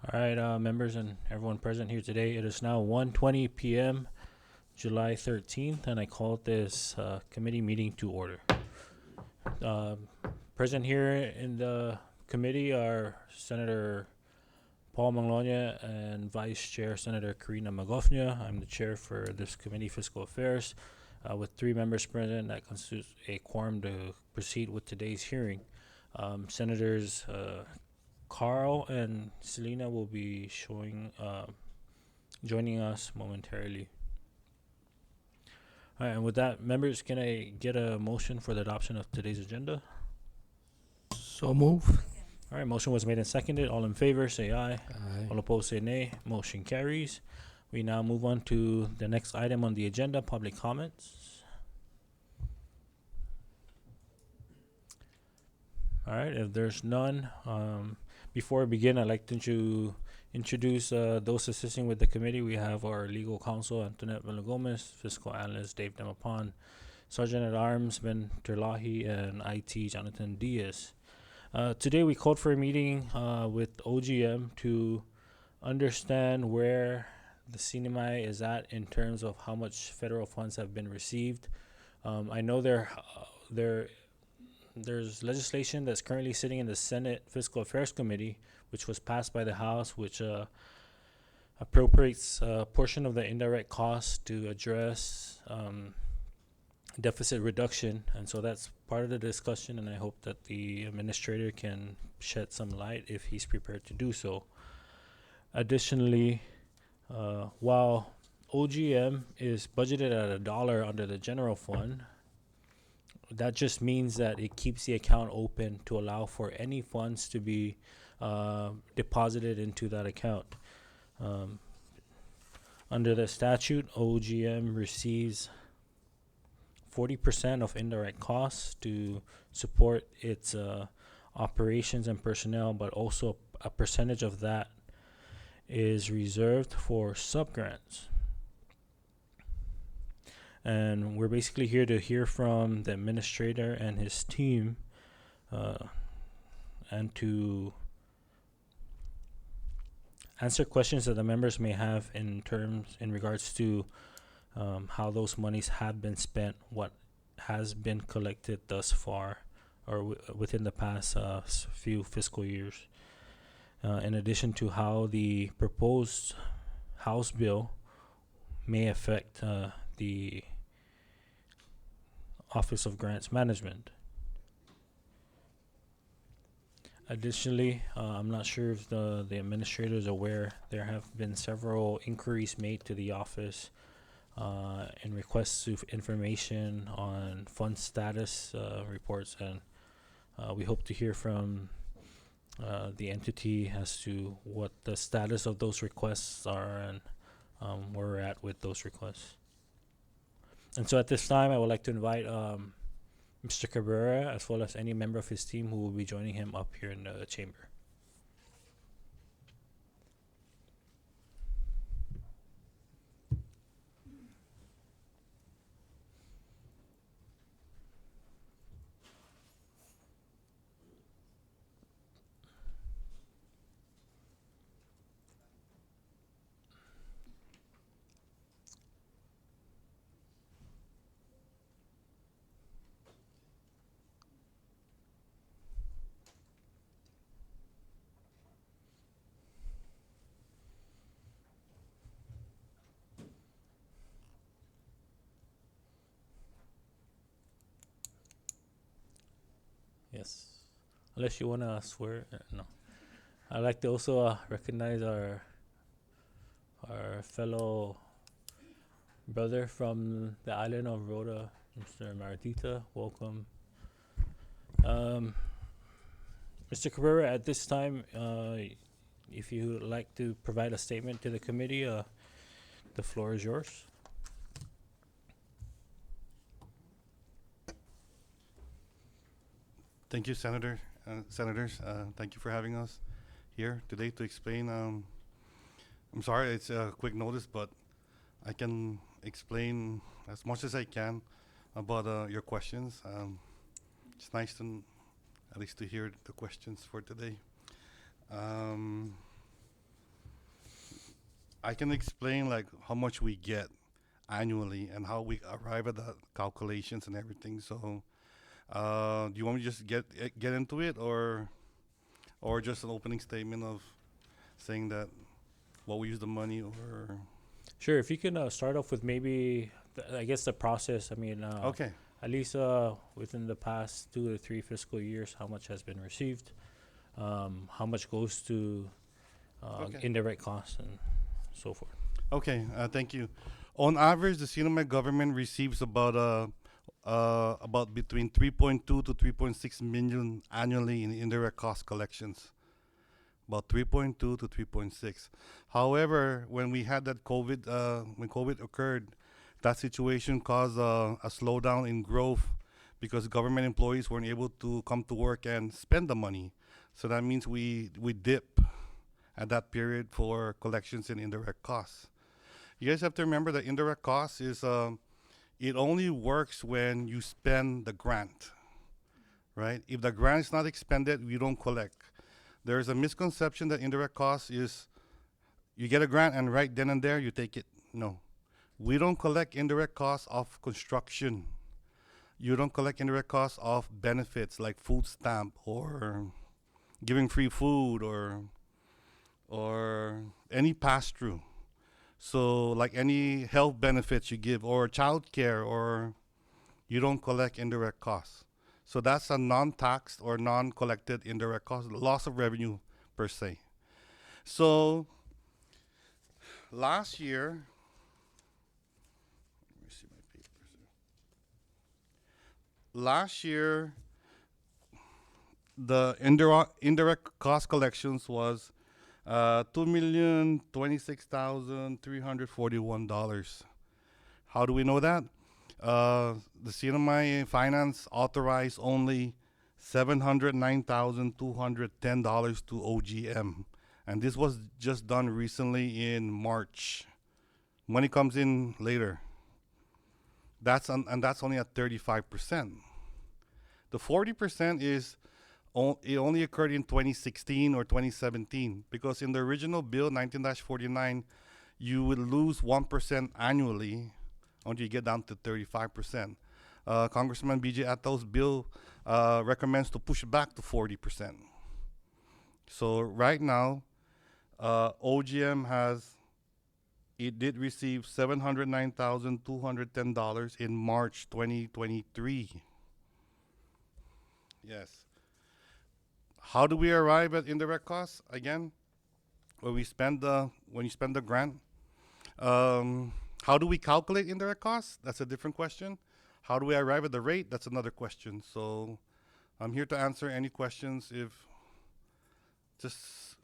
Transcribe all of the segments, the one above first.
All right, members and everyone present here today. It is now 1:20 p.m., July 13th, and I call this committee meeting to order. Uh, Present here in the committee are Senator Paul Manglonia and Vice Chair Senator Karina Magofnia. I'm the chair for this committee, Fiscal Affairs. With three members present, that constitutes a quorum to proceed with today's hearing. Senators Carl and Selena will be joining us momentarily. All right, and with that, members, can I get a motion for the adoption of today's agenda? So move. All right, motion was made and seconded. All in favor, say aye. Aye. All opposed, say nay. Motion carries. We now move on to the next item on the agenda, public comments. All right, if there's none, before we begin, I'd like to introduce those assisting with the committee. We have our legal counsel, Antoinette Villagomez, fiscal analyst, Dave Demapan, Sergeant at Arms, Ben Terlahi, and IT, Jonathan Diaz. Today, we called for a meeting with OGM to understand where the CNMI is at in terms of how much federal funds have been received. I know there's legislation that's currently sitting in the Senate Fiscal Affairs Committee, which was passed by the House, which appropriates a portion of the indirect costs to address deficit reduction. And so that's part of the discussion, and I hope that the administrator can shed some light if he's prepared to do so. Additionally, while OGM is budgeted at $1 under the general fund, that just means that it keeps the account open to allow for any funds to be deposited into that account. Under the statute, OGM receives 40% of indirect costs to support its operations and personnel, but also a percentage of that is reserved for subgrants. And we're basically here to hear from the administrator and his team and to answer questions that the members may have in regards to how those monies have been spent, what has been collected thus far or within the past few fiscal years, in addition to how the proposed House bill may affect the Office of Grants Management. Additionally, I'm not sure if the administrator is aware, there have been several inquiries made to the office in requests of information on fund status reports, and we hope to hear from the entity as to what the status of those requests are and where we're at with those requests. And so at this time, I would like to invite Mr. Cabrera, as well as any member of his team who will be joining him up here in the chamber. Yes. Unless you want to swear. No. I'd like to also recognize our fellow brother from the island of Rhoda, Mr. Maratita. Welcome. Mr. Cabrera, at this time, if you would like to provide a statement to the committee, the floor is yours. Thank you, senators. Thank you for having us here today to explain. I'm sorry, it's a quick notice, but I can explain as much as I can about your questions. It's nice at least to hear the questions for today. I can explain like how much we get annually and how we arrive at the calculations and everything. So, do you want me to just get into it, or just an opening statement of saying that what we use the money, or Sure. If you can start off with maybe, I guess the process. I mean, okay, at least within the past 2 to 3 fiscal years, how much has been received, how much goes to okay, indirect costs, and so forth. okay. Thank you. On average, the Sinoma government receives about between 3.2 to 3.6 million annually in indirect cost collections. About 3.2 to 3.6. However, when we had that when COVID occurred, that situation caused a slowdown in growth because government employees weren't able to come to work and spend the money. So that means we dip at that period for collections and indirect costs. You guys have to remember that indirect costs is it only works when you spend the grant, right? If the grant is not expended, we don't collect. There's a misconception that indirect costs is you get a grant and right then and there you take it. No. We don't collect indirect costs of construction. You don't collect indirect costs of benefits like food stamp or giving free food or any pass through. So like any health benefits you give or child care, or you don't collect indirect costs. So that's a non-taxed or non-collected indirect cost, loss of revenue per se. So last year, let me see my papers here. Last year, the indirect cost collections was $2,026,341. How do we know that? The CNMI Finance authorized only $709,210 to OGM. And this was just done recently in March. Money comes in later. And that's only at 35%. The 40% is it only occurred in 2016 or 2017 because in the original bill 19-49 you would lose 1% annually until you get down to 35%. Congressman BJ Attall's bill recommends to push back to 40%. So right now, OGM did receive $709,210 in March 2023. Yes. How do we arrive at indirect costs? Again, when you spend the grant. How do we calculate indirect costs? That's a different question. How do we arrive at the rate? That's another question. So I'm here to answer any questions if just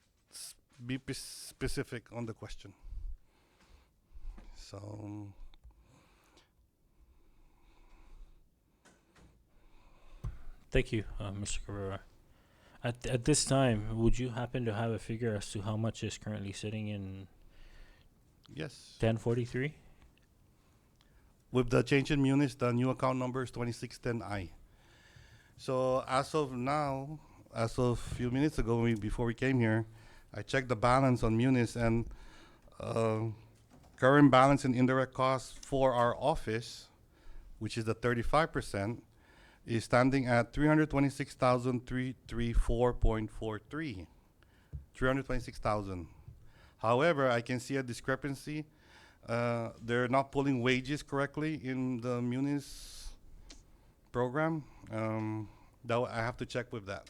be specific on the question. So Thank you, Mr. Carrera. At this time, would you happen to have a figure as to how much is currently sitting in yes, 1043? with the change in munis, the new account number is 2610I. So as of now, as of a few minutes ago, before we came here, I checked the balance on munis, and current balance in indirect costs for our office, which is the 35%, is standing at 326,334.43. 326,000. However, I can see a discrepancy. They're not pulling wages correctly in the munis program. I have to check with that.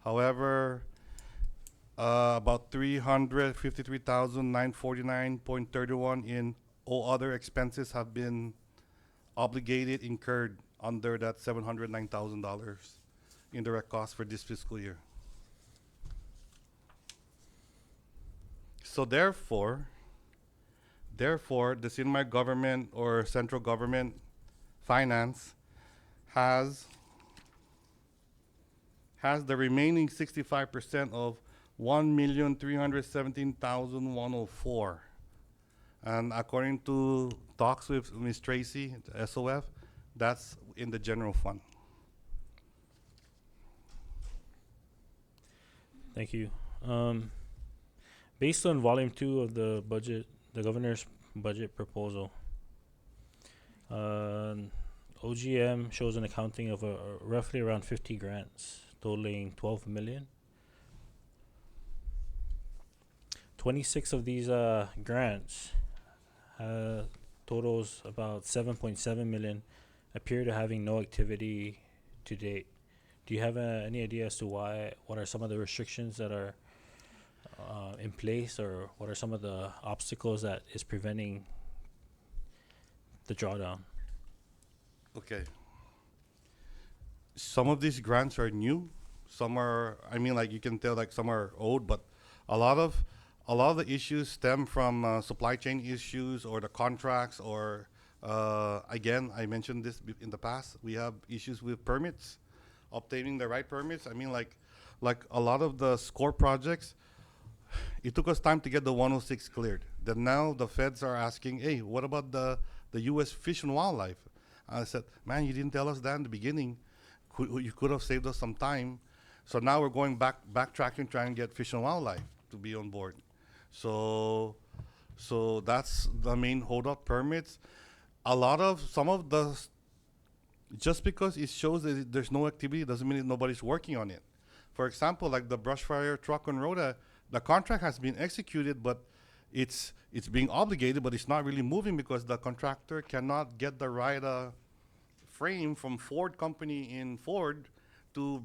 However, about 353,949.31 in all other expenses have been incurred under that $709,000 indirect cost for this fiscal year. So therefore, the Sinmar government or central government finance has the remaining 65% of 1,317,104. And according to talks with Ms. Tracy, the SOF, that's in the general fund. Thank you. Based on volume 2 of the budget, the governor's budget proposal, uh, OGM shows an accounting of roughly around 50 grants, totaling 12 million. 26 of these grants totals about 7.7 million appear to having no activity to date. Do you have any idea as to why? What are some of the restrictions that are in place, or what are some of the obstacles that is preventing the drawdown? Okay. Some of these grants are new. Some are, I mean, like you can tell, like some are old, but a lot of a lot of the issues stem from supply chain issues or the contracts or again, I mentioned this in the past. We have issues with permits, obtaining the right permits. I mean, like a lot of the SCORE projects, it took us time to get the 106 cleared. Then now the feds are asking, hey, what about the U.S. Fish and Wildlife? I said, man, you didn't tell us that in the beginning. You could have saved us some time. So now we're going backtracking, trying to get Fish and Wildlife to be on board. So, so that's the main holdup. Permits. A lot of some of the just because it shows that there's no activity doesn't mean that nobody's working on it. For example, like the brush fire truck on Rhoda, the contract has been executed, but it's being obligated, but it's not really moving because the contractor cannot get the right frame from Ford company in Ford to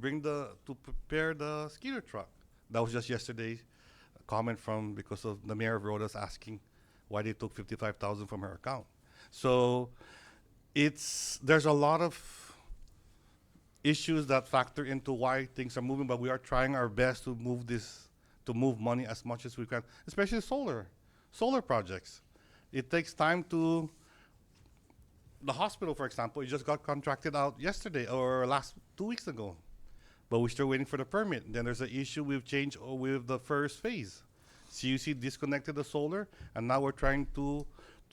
prepare the Skeeter truck. That was just yesterday's comment from because of the mayor of Rhoda's asking why they took 55,000 from her account. So there's a lot of issues that factor into why things are moving, but we are trying our best to move money as much as we can, especially solar projects. It takes time to the hospital, for example, it just got contracted out yesterday or last 2 weeks ago, but we're still waiting for the permit. Then there's an issue with change with the first phase. CUC disconnected the solar, and now we're trying to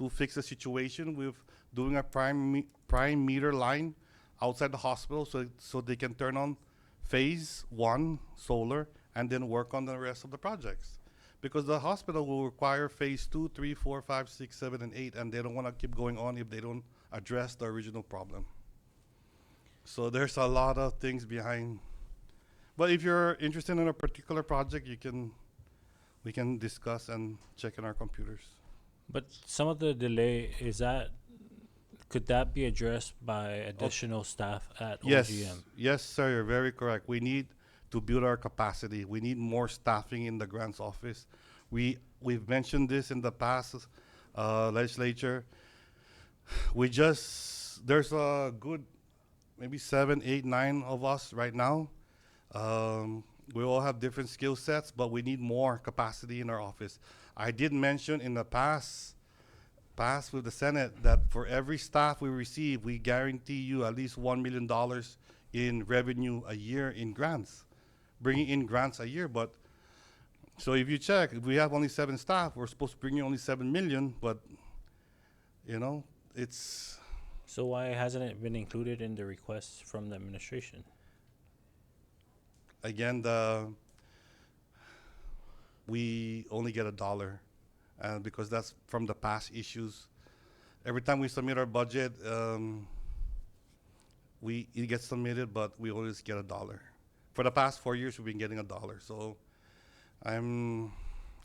fix the situation with doing a prime meter line outside the hospital so they can turn on phase 1 solar and then work on the rest of the projects. Because the hospital will require phase 2, 3, 4, 5, 6, 7, and 8, and they don't want to keep going on if they don't address the original problem. So there's a lot of things behind. But if you're interested in a particular project, we can discuss and check in our computers. But some of the delay could that be addressed by additional staff at Yes, OGM? yes, sir, you're very correct. We need to build our capacity. We need more staffing in the grants office. We've mentioned this in the past legislature. There's a good maybe 7, 8, 9 of us right now. We all have different skill sets, but we need more capacity in our office. I did mention in the past with the Senate that for every staff we receive, we guarantee you at least $1 million in revenue a year in grants, bringing in grants a year. But so if you check, if we have only 7 staff, we're supposed to bring in only 7 million, but it's So why hasn't it been included in the requests from the administration? again we only get $1, and because that's from the past issues. Every time we submit our budget, it gets submitted, but we always get $1. For the past 4 years, we've been getting $1. So I mean,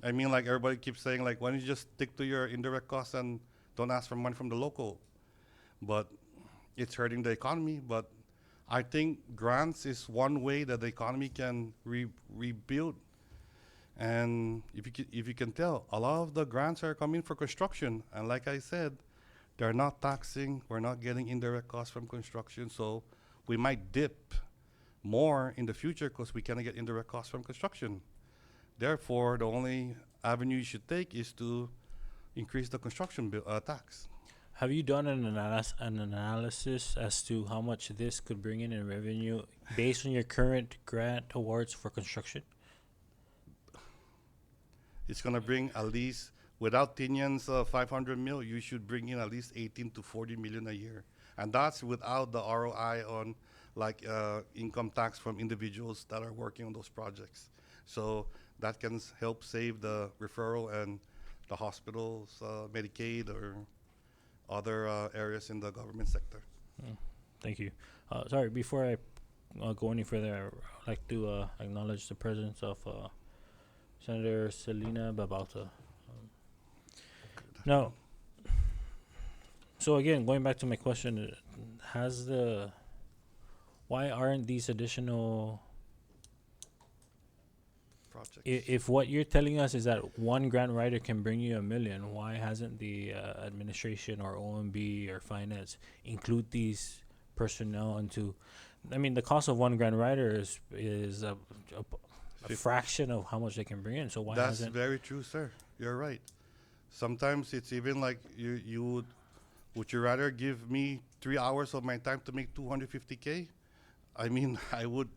like everybody keeps saying, like, why don't you just stick to your indirect costs and don't ask for money from the local? But it's hurting the economy. But I think grants is one way that the economy can rebuild. And if you can tell, a lot of the grants are coming for construction. And like I said, they're not taxing. We're not getting indirect costs from construction. So we might dip more in the future because we cannot get indirect costs from construction. Therefore, the only avenue you should take is to increase the construction tax. Have you done an analysis as to how much this could bring in revenue based on your current grant awards for construction? It's going to bring at least, without Tinian's 500 mil, you should bring in at least 18 to 40 million a year. And that's without the ROI on like income tax from individuals that are working on those projects. So that can help save the referral and the hospitals, Medicaid, or other areas in the government sector. Mm, thank you. Sorry, before I go any further, I'd like to acknowledge the presence of Senator Selena Babauta. Now, so again, going back to my question, has the why aren't these additional? Projects. If what you're telling us is that one grant writer can bring you $1 million, why hasn't the administration or OMB or finance include these personnel into? I mean, the cost of one grant writer is a Fif- fraction of how much they can bring in. So why That's hasn't? very true, sir. You're right. Sometimes it's even like you would you rather give me 3 hours of my time to make 250K? I mean, I would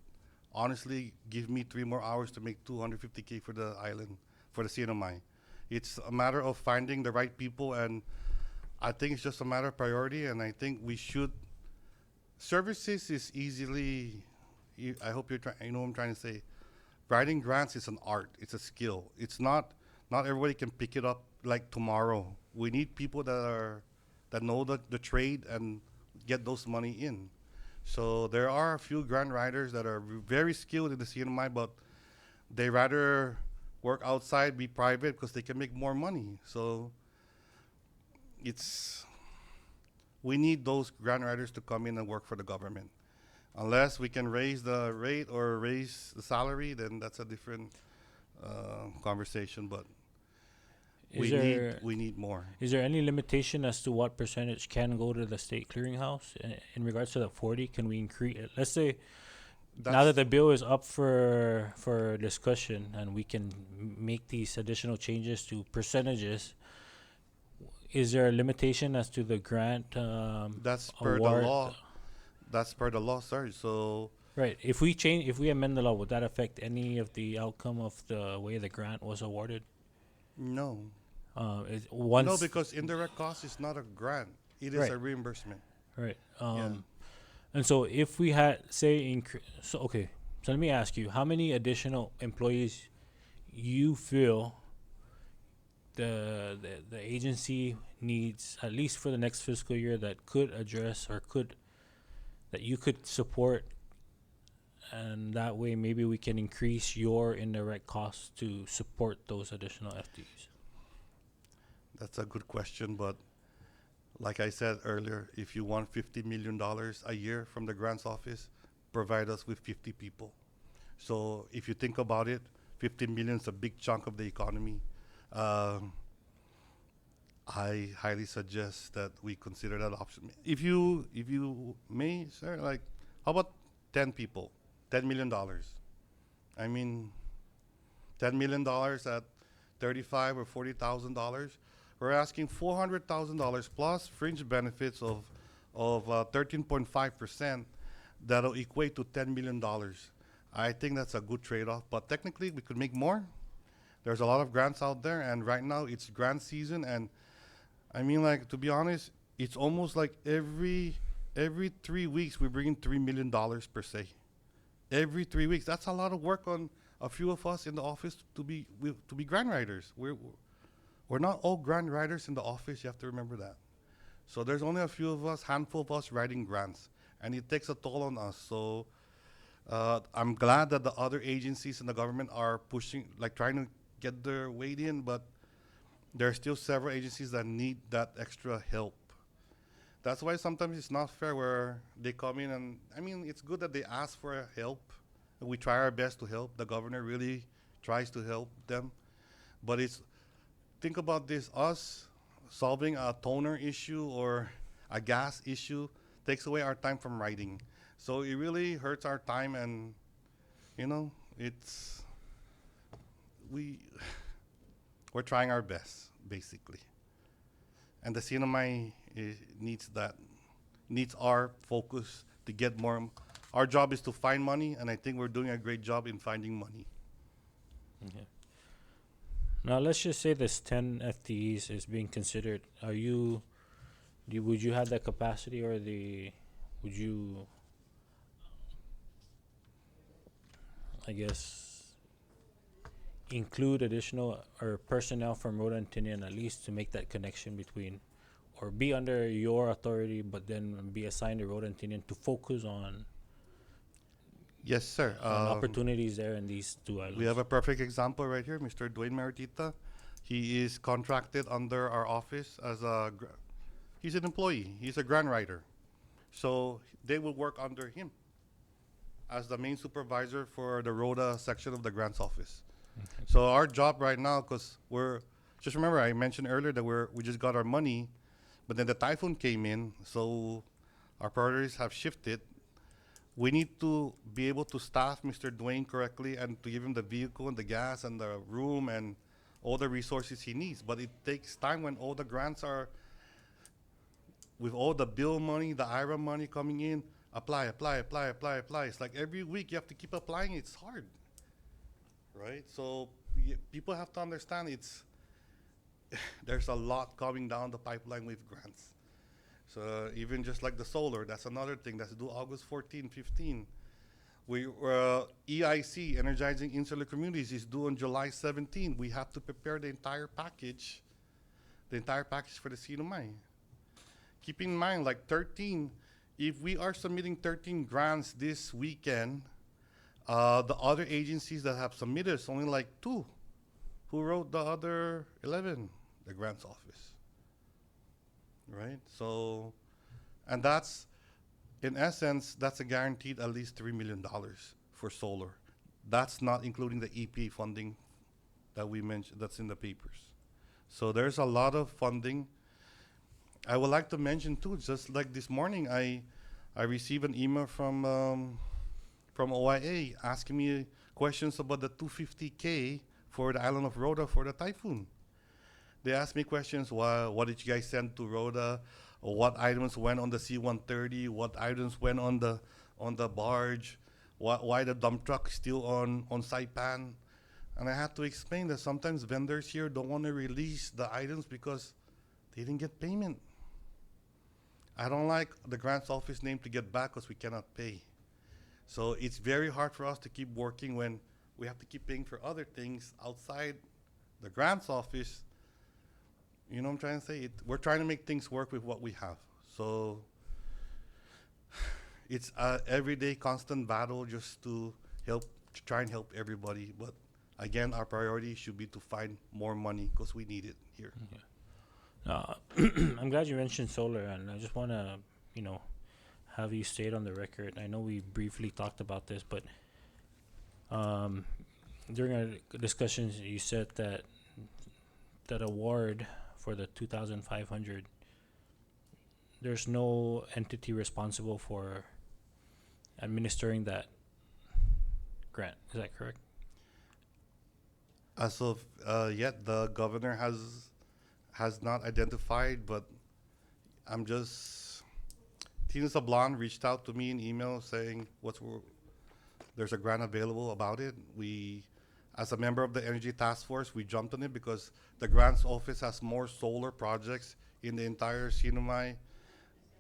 honestly give me 3 more hours to make 250K for the island, for the CNMI. It's a matter of finding the right people, and I think it's just a matter of priority. And I think we should. Services is easily. I hope you're trying. You know what I'm trying to say. Writing grants is an art. It's a skill. It's not. Not everybody can pick it up like tomorrow. We need people that know the trade and get those money in. So there are a few grant writers that are very skilled in the CNMI, but they rather work outside, be private, because they can make more money. So it's we need those grant writers to come in and work for the government. Unless we can raise the rate or raise the salary, then that's a different conversation. But Is there we need more. is there any limitation as to what percentage can go to the state clearinghouse in regards to the 40? Can we increase? Let's say now that the bill is up for discussion and we can make these additional changes to percentages, is there a limitation as to the grant That's per award? the law. That's per the law, sir. So Right. If we amend the law, would that affect any of the outcome of the way the grant was awarded? no, Once no, because indirect cost is not a grant; it is Right. a reimbursement. right. Yeah. And so if we had say so okay, so let me ask you, how many additional employees you feel the agency needs at least for the next fiscal year that could address or could that you could support, and that way maybe we can increase your indirect costs to support those additional FTEs. That's a good question, but like I said earlier, if you want $50 million a year from the grants office, provide us with 50 people. So if you think about it, 50 million is a big chunk of the economy. I highly suggest that we consider that option. If you may, sir, like, how about 10 people, $10 million? I mean, $10 million at 35 or $40,000. We're asking $400,000 plus fringe benefits of 13.5%. That'll equate to $10 million. I think that's a good trade-off. But technically, we could make more. There's a lot of grants out there, and right now it's grant season. And I mean, like, to be honest, it's almost like every 3 weeks we bring in $3 million per se. Every 3 weeks. That's a lot of work on a few of us in the office to be grant writers. We're not all grant writers in the office. You have to remember that. So there's only a few of us, handful of us writing grants, and it takes a toll on us. So I'm glad that the other agencies in the government are pushing, like trying to get their weight in, but there are still several agencies that need that extra help. That's why sometimes it's not fair where they come in and, I mean, it's good that they ask for help. We try our best to help. The governor really tries to help them. But think about this, us solving a toner issue or a gas issue takes away our time from writing. So it really hurts our time, and, we're trying our best, basically. And the CNMI needs our focus to get more. Our job is to find money, and I think we're doing a great job in finding money. Okay. Now let's just say this 10 FTEs is being considered. Would you have that capacity, or would you, I guess, include additional or personnel from Rhoda and Tinian at least to make that connection between, or be under your authority, but then be assigned to Rhoda and Tinian to focus Yes, sir. on opportunities there in these two islands. We have a perfect example right here, Mr. Dwayne Maritita. He is contracted under our office as he's an employee. He's a grant writer. So they will work under him as the main supervisor for the Rhoda section of the grants office. Okay. So our job right now, because just remember I mentioned earlier that we just got our money, but then the typhoon came in, so our priorities have shifted. We need to be able to staff Mr. Dwayne correctly and to give him the vehicle and the gas and the room and all the resources he needs. But it takes time when all the grants are, with all the bill money, the IRA money coming in, apply. It's like every week you have to keep applying. It's hard, right? So people have to understand there's a lot coming down the pipeline with grants. So even just like the solar, that's another thing that's due August 14, 15. EIC, Energizing Insular Communities, is due on July 17. We have to prepare the entire package for the CNMI. Keep in mind, like 13, if we are submitting 13 grants this weekend, the other agencies that have submitted, it's only like 2 who wrote the other 11, the grants office. Right? So, and that's, in essence, that's a guaranteed at least $3 million for solar. That's not including the EPA funding that we mentioned, that's in the papers. So there's a lot of funding. I would like to mention too, just like this morning, I received an email from OIA asking me questions about the 250K for the island of Rhoda for the typhoon. They asked me questions, what did you guys send to Rhoda? Or what items went on the C-130? What items went on the barge? Why the dump truck still on Saipan? And I had to explain that sometimes vendors here don't want to release the items because they didn't get payment. I don't like the grants office name to get back because we cannot pay. So it's very hard for us to keep working when we have to keep paying for other things outside the grants office. You know what I'm trying to say? We're trying to make things work with what we have. So it's a everyday constant battle just to try and help everybody. But again, our priority should be to find more money because we need it here. I'm glad you mentioned solar, and I just want to, have you state on the record. I know we briefly talked about this, but during our discussions, you said that award for the 2,500, there's no entity responsible for administering that grant. Is that correct? As of yet, the governor has not identified, but Tina Sablan reached out to me in email saying there's a grant available about it. As a member of the Energy Task Force, we jumped on it because the grants office has more solar projects in the entire CNMI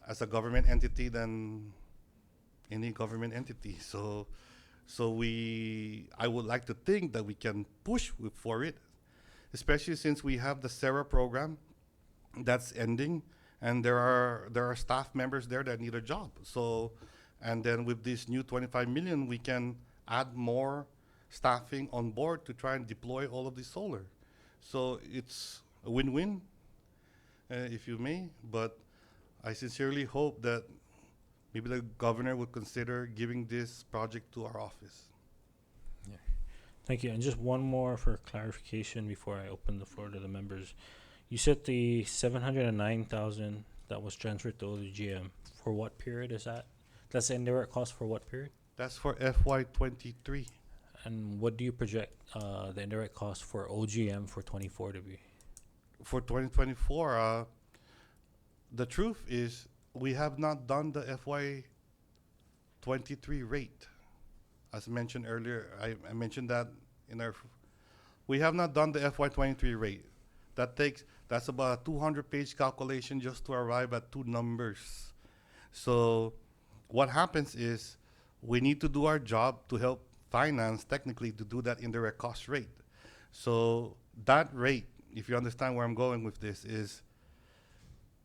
as a government entity than any government entity. So I would like to think that we can push for it, especially since we have the SERA program that's ending, and there are staff members there that need a job. So, and then with this new 25 million, we can add more staffing on board to try and deploy all of this solar. So it's a win-win, if you may, but I sincerely hope that maybe the governor would consider giving this project to our office. Yeah. Thank you. And just one more for clarification before I open the floor to the members. You said the 709,000 that was transferred to OGM, for what period is that? That's the indirect cost for what period? That's for FY23. And what do you project the indirect cost for OGM for 24 to be? For 2024, the truth is we have not done the FY23 rate. As mentioned earlier, I mentioned that we have not done the FY23 rate. That's about a 200-page calculation just to arrive at 2 numbers. So what happens is we need to do our job to help finance technically to do that indirect cost rate. So that rate, if you understand where I'm going with this, is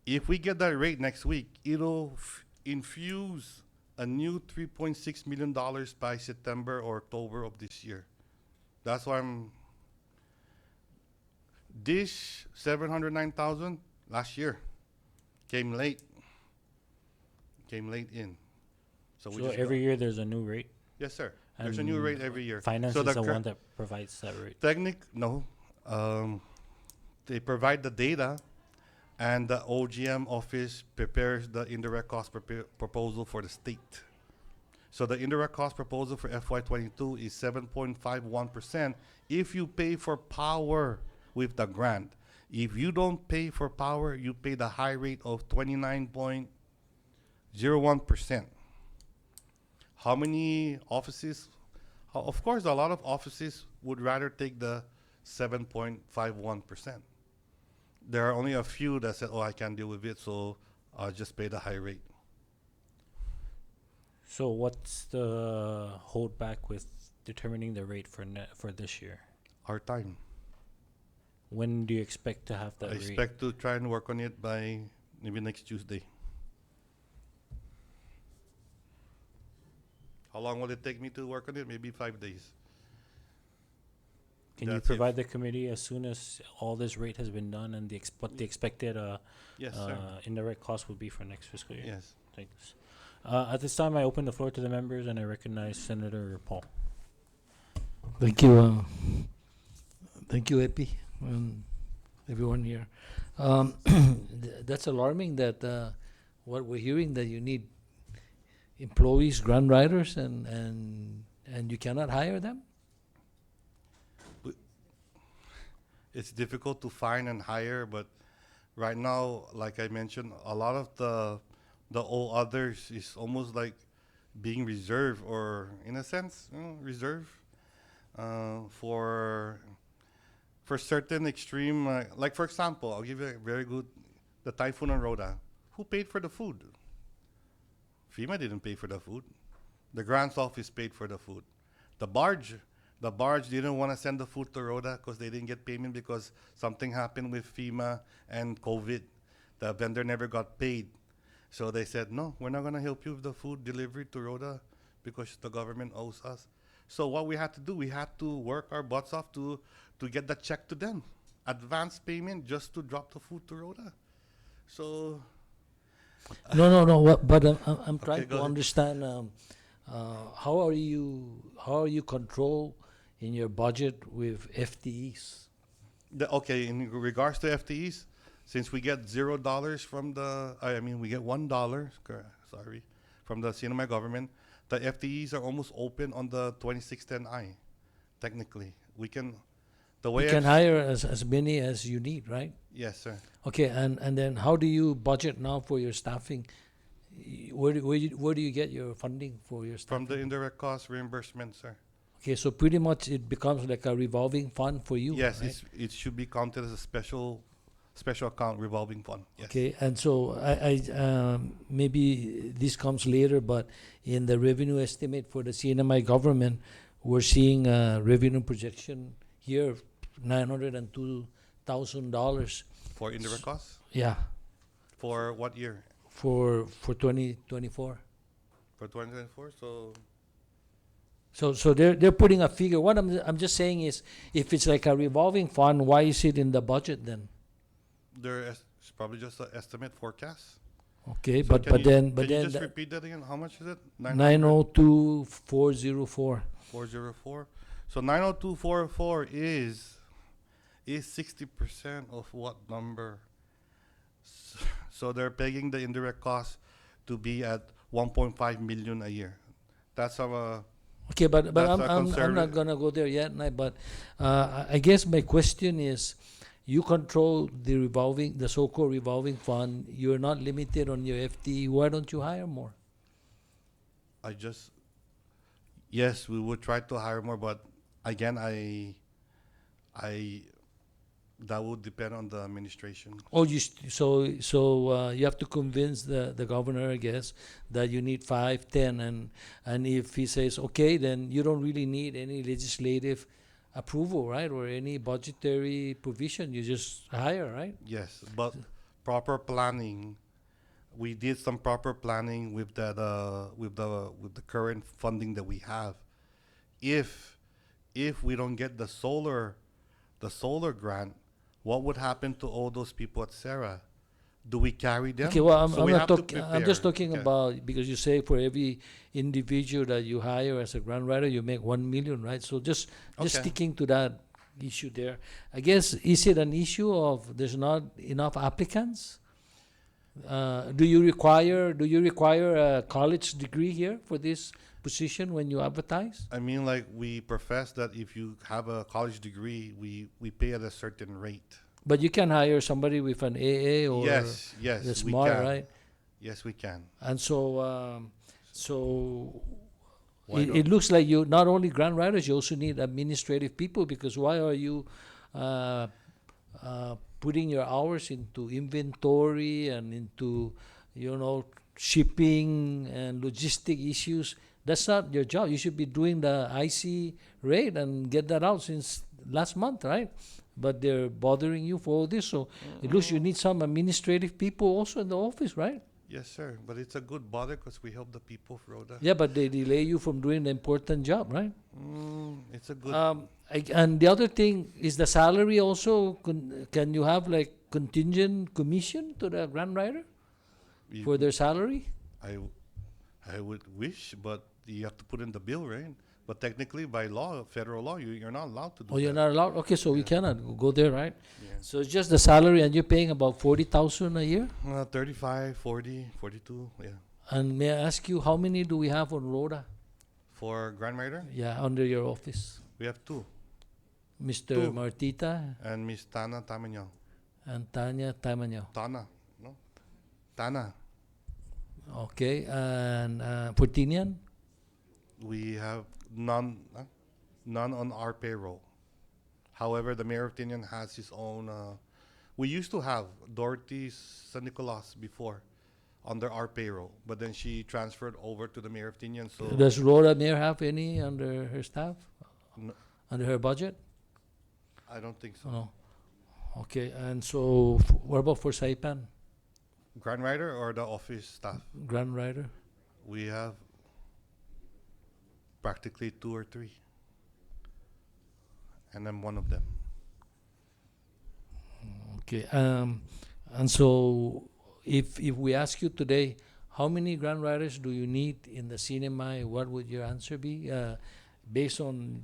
if we get that rate next week, it'll infuse a new $3.6 million by September or October of this year. That's why this 709,000 last year came late in. So we So just every year there's a new rate. yes, sir. There's a new And rate every year. Finance So is the cur- one that provides that rate. No. They provide the data, and the OGM office prepares the indirect cost proposal for the state. So the indirect cost proposal for FY22 is 7.51% if you pay for power with the grant. If you don't pay for power, you pay the high rate of 29.01%. How many offices? Of course, a lot of offices would rather take the 7.51%. There are only a few that said, "Oh, I can't deal with it, so I'll just pay the high rate." So what's the holdback with determining the rate for this year? Our time. When do you expect to have that I rate? expect to try and work on it by maybe next Tuesday. How long will it take me to work on it? Maybe 5 days. Can you That's provide the committee as soon as all this rate has been done and what the expected Yes, sir. indirect cost would be for next fiscal year? Yes. Thanks. At this time, I open the floor to the members, and I recognize Senator Paul. Thank you. Thank you, Epi, and everyone here. That's alarming that what we're hearing, that you need employees, grant writers, and you cannot hire them? It's difficult to find and hire, but right now, like I mentioned, a lot of the all others is almost like being reserved, or in a sense, reserved for certain extreme. Like for example, I'll give you a very good, the typhoon on Rhoda. Who paid for the food? FEMA didn't pay for the food. The grants office paid for the food. The barge didn't want to send the food to Rhoda because they didn't get payment because something happened with FEMA and COVID. The vendor never got paid. So they said, no, we're not going to help you with the food delivery to Rhoda because the government owes us. So what we had to do, we had to work our butts off to get the check to them. Advance payment just to drop the food to Rhoda. So No. But I'm Okay, trying go to ahead. understand how are you control in your budget with FTEs? in regards to FTEs, since we get $0 from we get $1, from the CNMI government, the FTEs are almost open on the 2610I. Technically, we can, the way You can I've hire as many as you need, right? yes, sir. Okay, and then how do you budget now for your staffing? Where do you get your funding for your From staffing? the indirect cost reimbursement, sir. Okay, so pretty much it becomes like a revolving fund for you, Yes, right? it should be counted as a special account revolving fund. Yes. Okay, and so maybe this comes later, but in the revenue estimate for the CNMI government, we're seeing a revenue projection here, $902,000. For indirect costs? Yeah, For what year? for 2024. For 2024? So they're putting a figure. What I'm just saying is, if it's like a revolving fund, why is it in the budget then? It's probably just an estimate forecast. Okay, So but can you then just repeat that again? How much is it? 902,404. 404. So 902,404 is 60% of what number? So they're pegging the indirect cost to be at 1.5 million a year. That's our Okay, but That's I'm a I'm not conservative- gonna go there yet. But I guess my question is, you control the so-called revolving fund. You're not limited on your FTE. Why don't you hire more? yes, we would try to hire more, but again, that would depend on the administration. Oh, so you have to convince the governor, I guess, that you need 5, 10, and if he says okay, then you don't really need any legislative approval, right, or any budgetary provision. You just hire, right? Yes, but proper planning. We did some proper planning with that with the current funding that we have. If we don't get the solar grant, what would happen to all those people at Sarah? Do we carry them? Okay, well, So I'm we not have to talking. I'm just prepare. talking Okay. about, because you say for every individual that you hire as a grant writer, you make 1 million, right? So just Okay. sticking to that issue there. I guess, is it an issue of there's not enough applicants? Do you require a college degree here for this position when you advertise? I mean, like we profess that if you have a college degree, we pay at a certain rate. But you can hire somebody with an AA or Yes, the yes, we smart, can. right? Yes, we can. And so Why it not? looks like you not only grant writers, you also need administrative people, because why are you uh, putting your hours into inventory and into, shipping and logistic issues? That's not your job. You should be doing the IC rate and get that out since last month, right? But they're bothering you for all this, so it looks you need some administrative people also in the office, right? Yes, sir. But it's a good bother because we help the people of Rhoda. Yeah, but they delay you from doing the important job, right? It's a good. And the other thing is the salary also. Can you have like contingent commission to the grant writer we- for their salary? I would wish, but you have to put in the bill, right? But technically, by law, federal law, you're not allowed to do Oh, that. you're not allowed. Okay, so we Yeah. cannot go there, right? Yeah. So it's just the salary, and you're paying about 40,000 a year. 35, 40, 42, yeah. And may I ask you, how many do we have on Rhoda? For Grand Rider, Yeah, under your office, we have two. Mr. Two. Martita And Miss Tana Tamanyo. and Tanya Tamanyo. Tana, no? Tana. Okay, and for Tinian? We have none on our payroll. However, the mayor of Tinian has his own. We used to have Dorothy San Nicolas before under our payroll, but then she transferred over to the mayor of Tinian. So Does Rhoda Mayor have any under her staff? No. Under her budget? I don't think so. No. Okay, and so what about for Saipan, Grand Rider or the office staff? grant writer? We have practically two or three, and I'm one of them. Okay, and so if we ask you today, how many grant writers do you need in the CNMI? What would your answer be, based on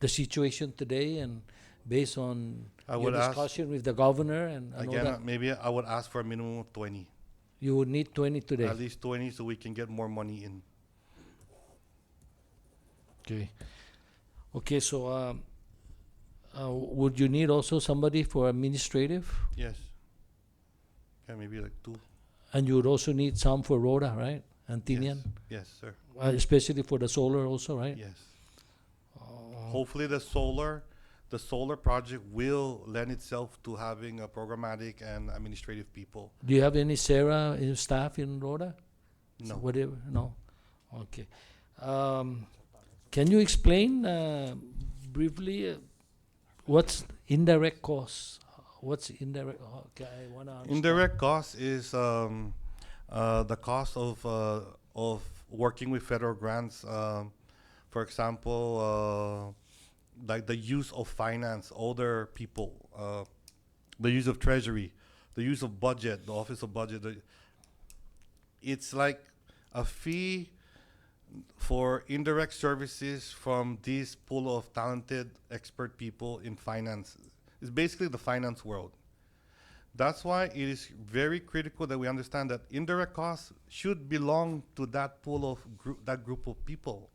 the situation today and based on I your would ask discussion with the governor and all again. that? Maybe I would ask for a minimum of 20, You would need 20 today. at least 20, so we can get more money in. Okay. Okay, so would you need also somebody for administrative? Yes. Yeah, maybe like two. And you would also need some for Rhoda, right? And Tinian? Yes, sir. Especially for the solar also, right? Yes. Hopefully, the solar project will lend itself to having a programmatic and administrative people. Do you have any Sarah staff in Rhoda? No. Whatever? No. Okay. Can you explain briefly what's indirect costs? What's indirect? Okay, I want to understand. Indirect cost is the cost of working with federal grants. For example, like the use of finance, older people, the use of treasury, the use of budget, the office of budget. It's like a fee for indirect services from this pool of talented expert people in finance. It's basically the finance world. That's why it is very critical that we understand that indirect costs should belong to that pool of that group of people.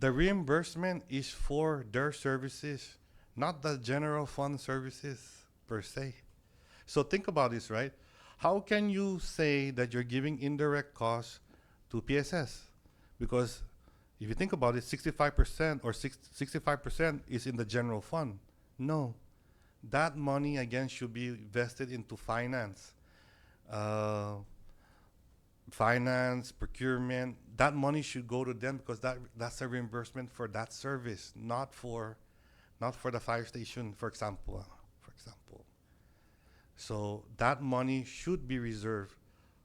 The reimbursement is for their services, not the general fund services per se. So think about this, right? How can you say that you're giving indirect costs to PSS? Because if you think about it, 65% or 65% is in the general fund. No, that money again should be vested into finance. finance, procurement, that money should go to them because that's a reimbursement for that service, not for the fire station, for example. For example. So that money should be reserved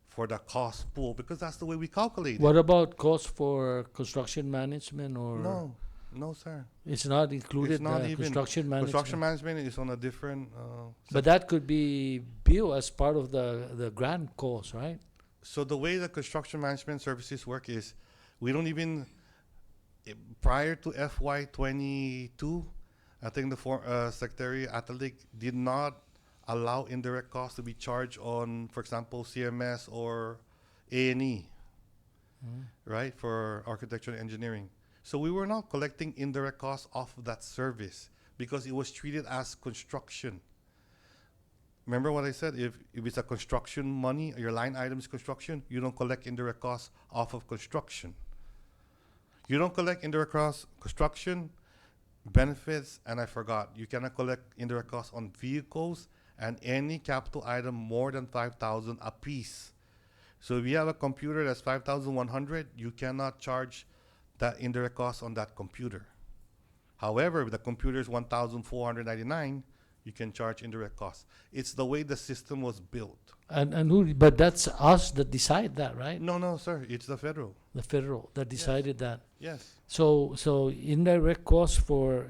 for the cost pool because that's the way we calculate What it. about cost for construction management or? No, no, sir. It's not included, It's not even. construction Construction management? management is on a different. But that could be billed as part of the grant cost, right? So the way the construction management services work is, we don't even prior to FY22, I think Secretary Atalik did not allow indirect costs to be charged on, for example, CMS or A&E, right, for architecture and engineering. So we were not collecting indirect costs off of that service because it was treated as construction. Remember what I said? If it's a construction money, your line item is construction, you don't collect indirect costs off of construction. You don't collect indirect costs, construction, benefits, and I forgot, you cannot collect indirect costs on vehicles and any capital item more than 5,000 a piece. So if you have a computer that's 5,100, you cannot charge that indirect cost on that computer. However, if the computer is 1,499, you can charge indirect costs. It's the way the system was built. And who? But that's us that decide that, right? No, sir, it's the federal. The federal that decided that. Yes. So indirect costs for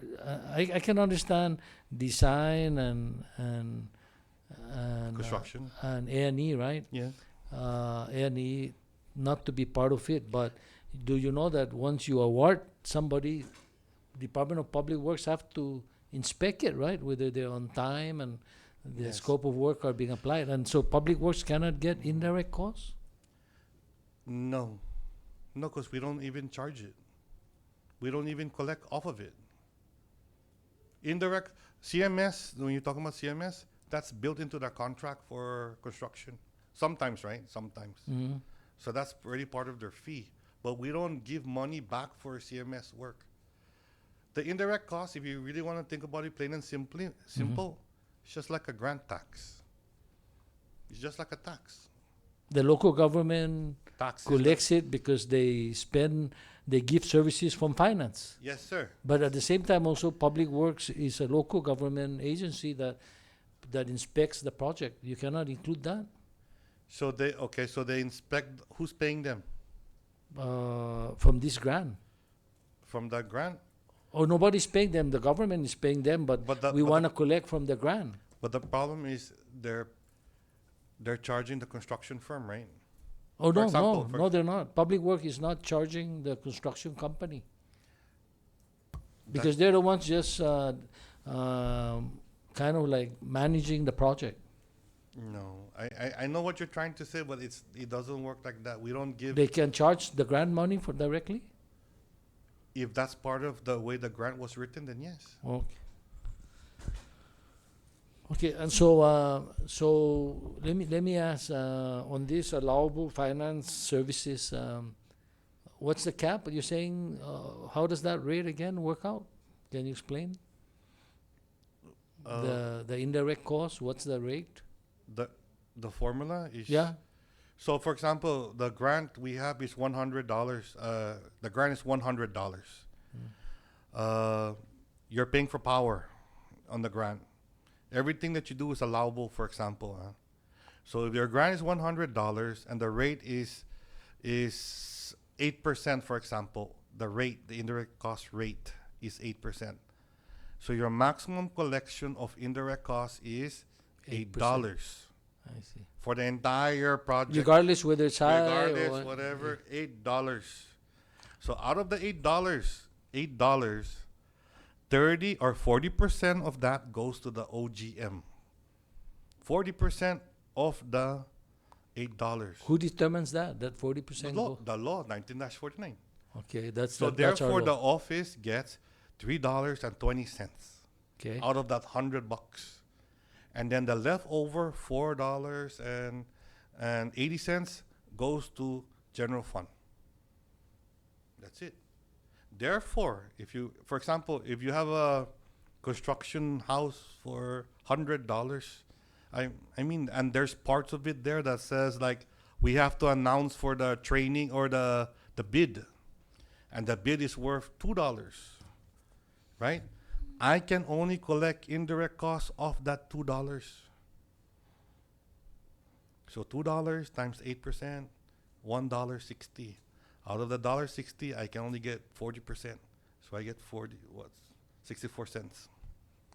I can understand design and Construction. and A&E, right? Yes. A&E not to be part of it, but do you know that once you award somebody, Department of Public Works have to inspect it, right? Whether they're on time and the Yes. scope of work are being applied, and so Public Works cannot get indirect costs. No, because we don't even charge it. We don't even collect off of it. Indirect CMS, when you're talking about CMS, that's built into the contract for construction. Sometimes, right? Sometimes. Mm-hmm. So that's already part of their fee. But we don't give money back for CMS work. The indirect cost, if you really want to think about it plain and simple, it's just like a grant tax. It's just like a tax. The local government Taxes. collects it because they give services from finance. Yes, sir. But at the same time, also Public Works is a local government agency that inspects the project. You cannot include that So they inspect, who's paying them? from this grant. From the grant? Or nobody's paying them. The government is paying them, but we want to collect from the grant. But the problem is they're charging the construction firm, right? Oh, For no, example, no, they're not. Public Work is not charging the construction company because they're the ones just kind of like managing the project. No, I know what you're trying to say, but it doesn't work like that. We don't give, They can charge the grant money for directly. if that's part of the way the grant was written, then yes. Okay. Okay, and so let me ask on this allowable finance services. What's the cap? You're saying how does that rate again work out? Can you explain the indirect cost? What's the rate? The formula is, Yeah. So for example, the grant we have is $100. The grant is $100. You're paying for power on the grant. Everything that you do is allowable, for example. So if your grant is $100 and the rate is 8%, for example, the indirect cost rate is 8%. So your maximum collection of indirect costs is $8 I see. for the entire project. Regardless whether it's high Regardless, or whatever, $8. So out of the $8, 30 or 40% of that goes to the OGM. 40% of the $8. who determines that? That 40% The law, 19-49. Okay, that's So that's our therefore, the law. office gets $3.20 Okay. out of that $100, and then the leftover $4.80 goes to general fund. That's it. Therefore, for example, if you have a construction house for $100, I mean, and there's parts of it there that says like we have to announce for the training or the bid, and the bid is worth $2, right? I can only collect indirect costs of that $2. So $2 times 8%, $1.60. Out of the $1.60, I can only get 40%. So I get 64 cents.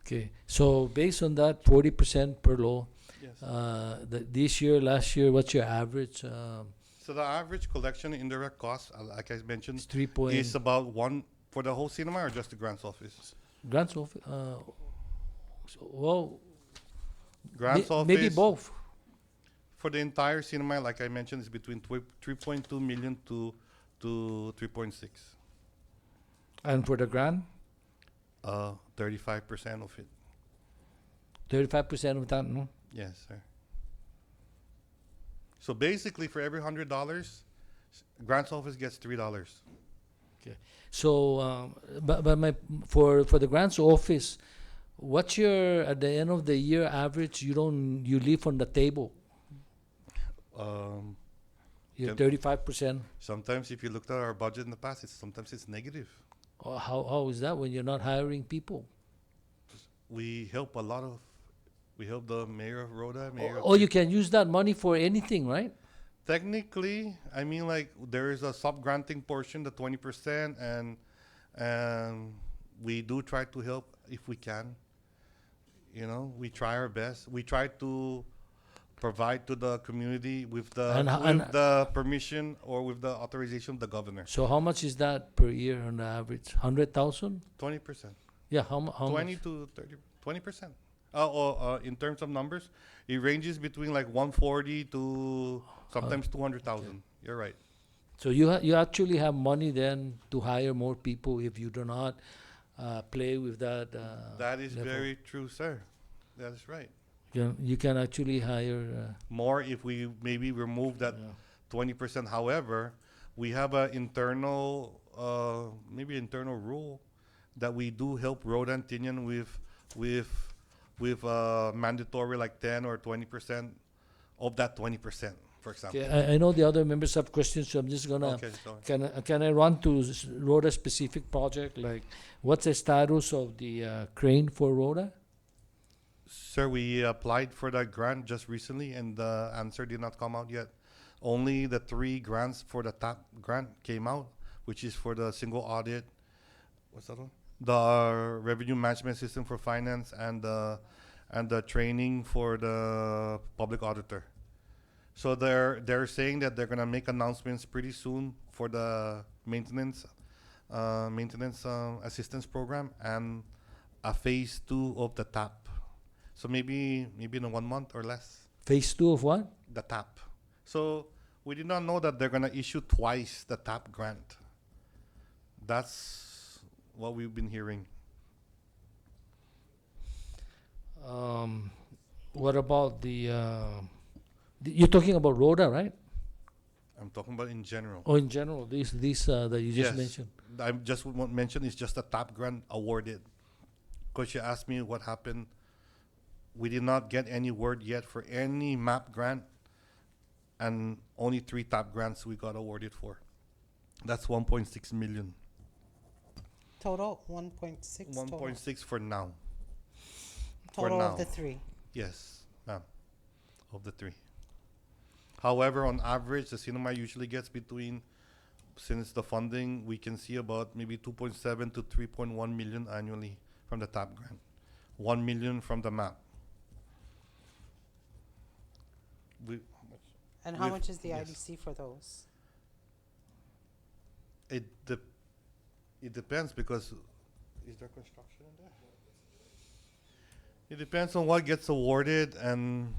Okay, so based on that 40% per low, Yes. this year, last year, what's your average? So the average collection indirect cost, like I It's mentioned, 3 point. is about one for the whole cinema or just the grants office? Grants office. Well, Grants office maybe both. for the entire cinema, like I mentioned, is between 3.2 million to 3.6. And for the grant, 35% of it. 35% of that, no? Yes, sir. So basically, for every $100, grants office gets $3. So, but for the grants office, what's your at the end of the year average? You leave on the table. You're Yep. 35%. Sometimes, if you looked at our budget in the past, sometimes it's negative. How is that when you're not hiring people? We help we help the mayor of Rhoda, mayor. Oh, you can use that money for anything, right? Technically, I mean, like there is a sub-granting portion, the 20%, and we do try to help if we can. You know, we try our best. We try to provide to the community with the permission or with the authorization of the governor. So how much is that per year on the average? 100,000? 20%, Yeah, how 20 much? to 30, 20%. In terms of numbers, it ranges between like 140 to sometimes 200,000. You're right. So you actually have money then to hire more people if you do not play with that. That is level. very true, sir. That is right. You can actually hire. More if we maybe remove that Yeah. 20%. However, we have an internal, maybe internal rule that we do help Rhoda and Tinian with mandatory like 10 or 20% of that 20%, for example. Okay, I know the other members have questions, so I'm just gonna. Okay, so Can I run to Rhoda specific project? Like, what's the status of the crane for Rhoda? sir, we applied for that grant just recently, and the answer did not come out yet. Only the 3 grants for the top grant came out, which is for the single audit. What's that one? The revenue management system for finance and the training for the public auditor. So they're saying that they're gonna make announcements pretty soon for the maintenance assistance program and a phase 2 of the TAP. So maybe in 1 month or less, Phase 2 of what? the TAP. So we did not know that they're gonna issue twice the TAP grant. That's what we've been hearing. What about you're talking about Rhoda, right? I'm talking about in general. Or in general, these that you just Yes. mentioned. I just want to mention is just the TAP grant awarded. Because you asked me what happened. We did not get any word yet for any MAP grant, and only 3 TAP grants we got awarded for. That's 1.6 million. Total 1.6 total. 1.6 for now. Total now. of the 3. Yes, ma'am. Of the 3. However, on average, the cinema usually gets between, since the funding, we can see about maybe 2.7 to 3.1 million annually from the TAP grant. 1 million from the MAP. And how With- much is the yes. IDC for those? It depends because is there construction in there? It depends on what gets awarded, and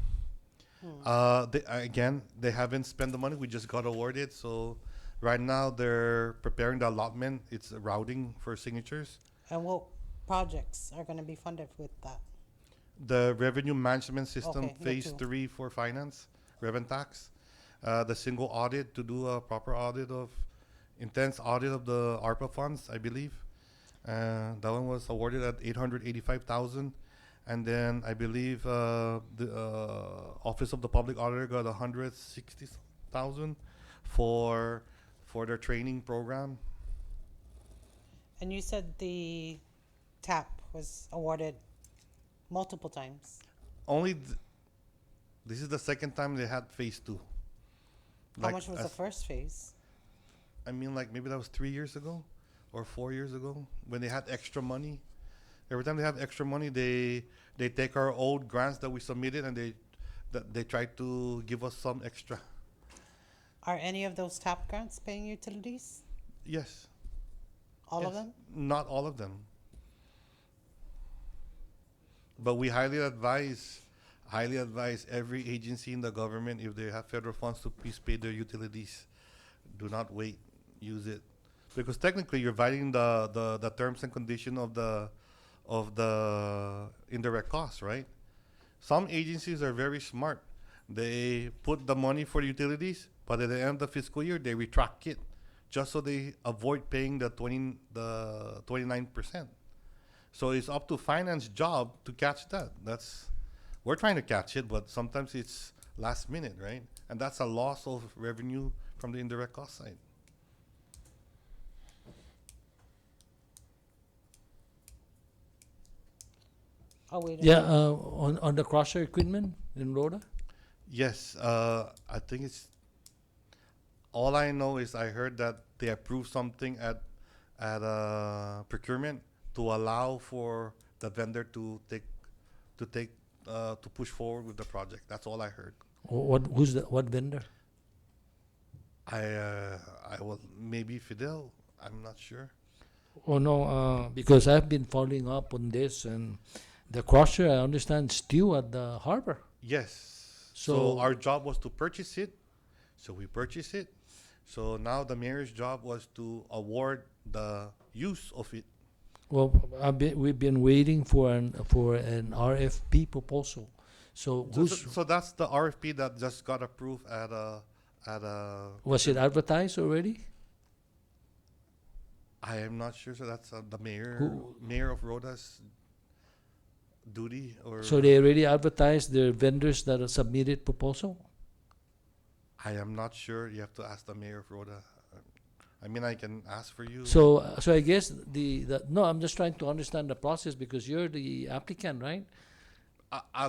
they haven't spent the money. We just got awarded, so right now they're preparing the allotment. It's routing for signatures. And what projects are going to be funded with that? The revenue management system, Okay, the phase 2. 3 for finance, revenue tax, the single audit to do a proper intense audit of the ARPA funds, I believe. That one was awarded at 885,000, and then I believe the Office of the Public Auditor got 160,000. $500,000 for their training program. And you said the TAP was awarded multiple times. This is the second time they had phase 2. How much was the first phase? I mean, like maybe that was 3 years ago or 4 years ago when they had extra money. Every time they have extra money, they take our old grants that we submitted and they try to give us some extra. Are any of those TAP grants paying utilities? Yes. All of Yes. them? Not all of them. But we highly advise every agency in the government, if they have federal funds, to please pay their utilities. Do not wait. Use it. Because technically you're violating the terms and condition of the indirect costs, right? Some agencies are very smart. They put the money for utilities, but at the end of the fiscal year they retract it, just so they avoid paying the 29%. So it's up to finance job to catch that. We're trying to catch it, but sometimes it's last minute, right? And that's a loss of revenue from the indirect cost side. Oh, wait. Yeah, on the crusher equipment in Rhoda? Yes, I think it's. All I know is I heard that they approved something at procurement to allow for the vendor to push forward with the project. That's all I heard. What vendor? I will maybe Fidel. I'm not sure. Oh no, because I've been following up on this, and the crusher, I understand, still at the harbor. Yes. So- So our job was to purchase it. So we purchased it. So now the mayor's job was to award the use of it. Well, we've been waiting for an RFP proposal. So So that's the RFP that just got approved at was it advertised already? I am not sure. So that's the Who- mayor of Rhoda's duty, or So they already advertised the vendors that have submitted proposal? I am not sure. You have to ask the mayor of Rhoda. I mean, I can ask for you. So I guess no, I'm just trying to understand the process because you're the applicant, right?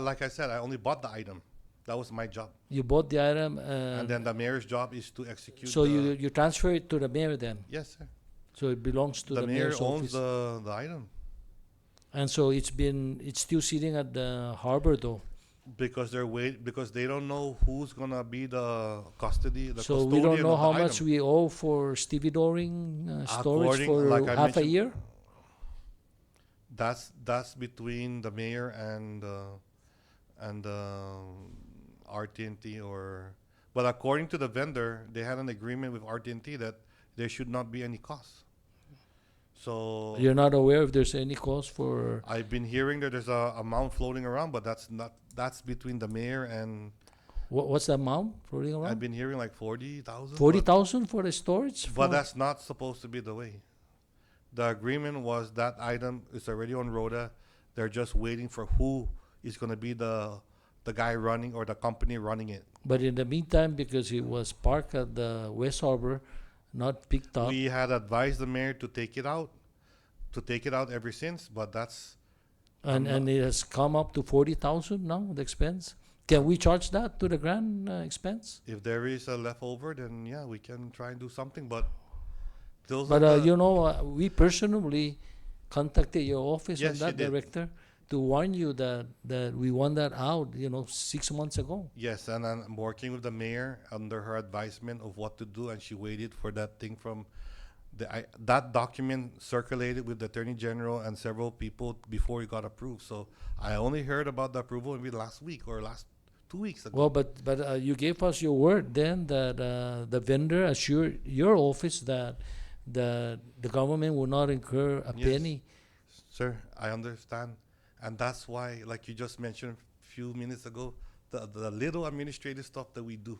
Like I said, I only bought the item. That was my job. You bought the item, And then the mayor's job is to execute. so you transfer it to the mayor then. Yes, sir. So it belongs to the mayor mayor's owns office. the item And so it's still sitting at the harbor though. because they don't know who's gonna be the custody. The So we custodian don't know of the how much item. we owe for Stevie Doring storage According- for like I half a mentioned- year. That's between the mayor and RT&T but according to the vendor, they had an agreement with RT&T that there should not be any costs. So You're not aware if there's any cost for. I've been hearing that there's a amount floating around, but that's between the mayor and What's the amount floating I've around? been hearing like 40,000. 40,000 for the storage? But For- that's not supposed to be the way. The agreement was that item is already on Rhoda. They're just waiting for who is going to be the guy running or the company running it. But in the meantime, because it was parked at the West Harbor, not picked up. We had advised the mayor to take it out ever since, but that's And I'm it has come up to 40,000 now, the expense. Can we charge that to the grand expense? if there is a leftover, then yeah, we can try and do something. But those But are the, we personally contacted your office on Yes, that, you did. director, to warn you that we want that out, 6 months ago. yes, and I'm working with the mayor under her advisement of what to do, and she waited for that thing from that document circulated with the attorney general and several people before it got approved. So I only heard about the approval maybe last week or last 2 weeks ago. Well, but you gave us your word then that the vendor assured your office that the government will not incur a Yes. penny. Sir, I understand. And that's why, like you just mentioned a few minutes ago, the little administrative stuff that we do.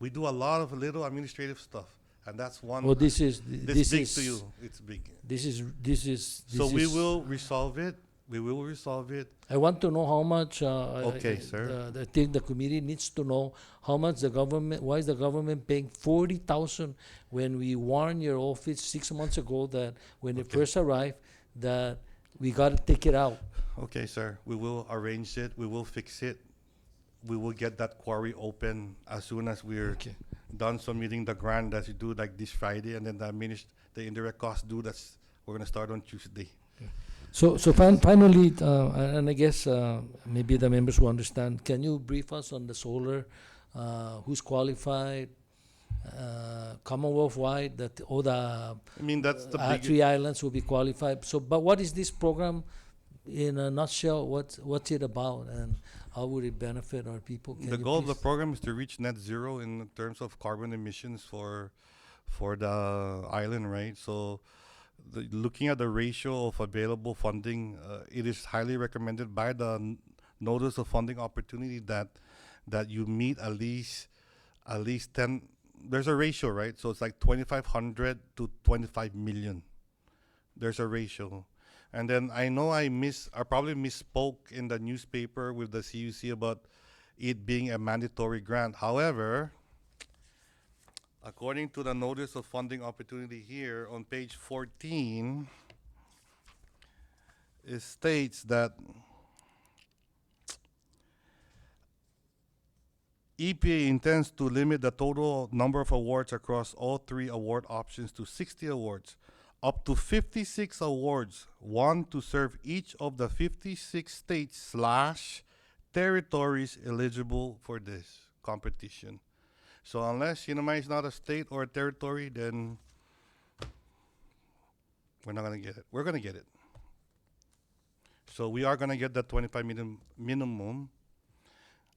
We do a lot of little administrative stuff. And that's one. Well, this is This big to you. It's big. This is So we is- will resolve it. We will resolve it. I want to know how much. Okay, sir. I think the committee needs to know how much the government. Why is the government paying 40,000 when we warned your office 6 months ago that when it Okay. first arrived that we got to take it out. Okay, sir. We will arrange it. We will fix it. We will get that quarry open as soon as we're Okay. done submitting the grant that you do like this Friday, and then the indirect cost due. We're gonna start on Tuesday. So finally, and I guess maybe the members will understand. Can you brief us on the solar? Who's qualified? Commonwealth-wide, that all the I mean, that's the big. 3 islands will be qualified. So, but what is this program in a nutshell? What's it about, and how would it benefit our people? Can The you goal of the please- program is to reach net zero in terms of carbon emissions for the island, right? So, looking at the ratio of available funding, it is highly recommended by the notice of funding opportunity that you meet at least 10. There's a ratio, right? So it's like 2,500 to 25 million. There's a ratio. And then I know I probably misspoke in the newspaper with the CUC about it being a mandatory grant. However, according to the notice of funding opportunity here on page 14, it states that EPA intends to limit the total number of awards across all 3 award options to 60 awards, up to 56 awards, one to serve each of the 56 states / territories eligible for this competition. So unless Sinamay is not a state or a territory, then we're not gonna get it. We're gonna get it. So we are gonna get that 25 million minimum.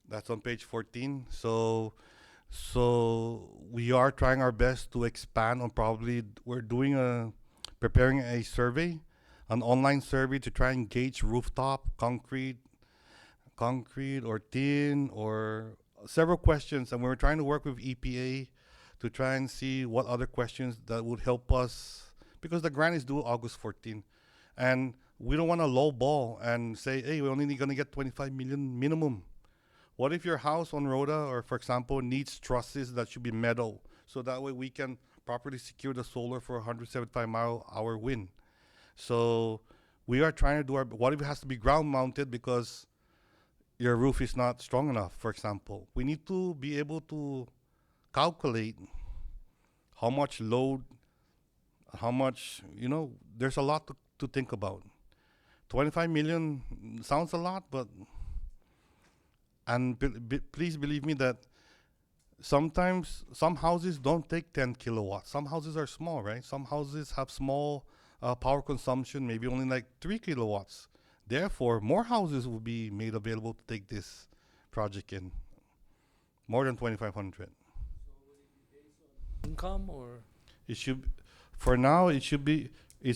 That's on page 14. So we are trying our best to expand on we're preparing a survey, an online survey to try and gauge rooftop, concrete or tin, or several questions. And we're trying to work with EPA to try and see what other questions that would help us, because the grant is due August 14. And we don't want to lowball and say, hey, we're only going to get 25 million minimum. What if your house on Rhoda, or for example, needs trusses that should be metal, so that way we can properly secure the solar for 175-mile-hour wind? So we are trying to do what if it has to be ground mounted because your roof is not strong enough, for example? We need to be able to calculate how much load, how much, there's a lot to think about. 25 million sounds a lot, but please believe me that sometimes some houses don't take 10 kilowatts. Some houses are small, right? Some houses have small power consumption, maybe only like 3 kilowatts. Therefore, more houses will be made available to take this project in. More than 2,500. income or It should, for now, it's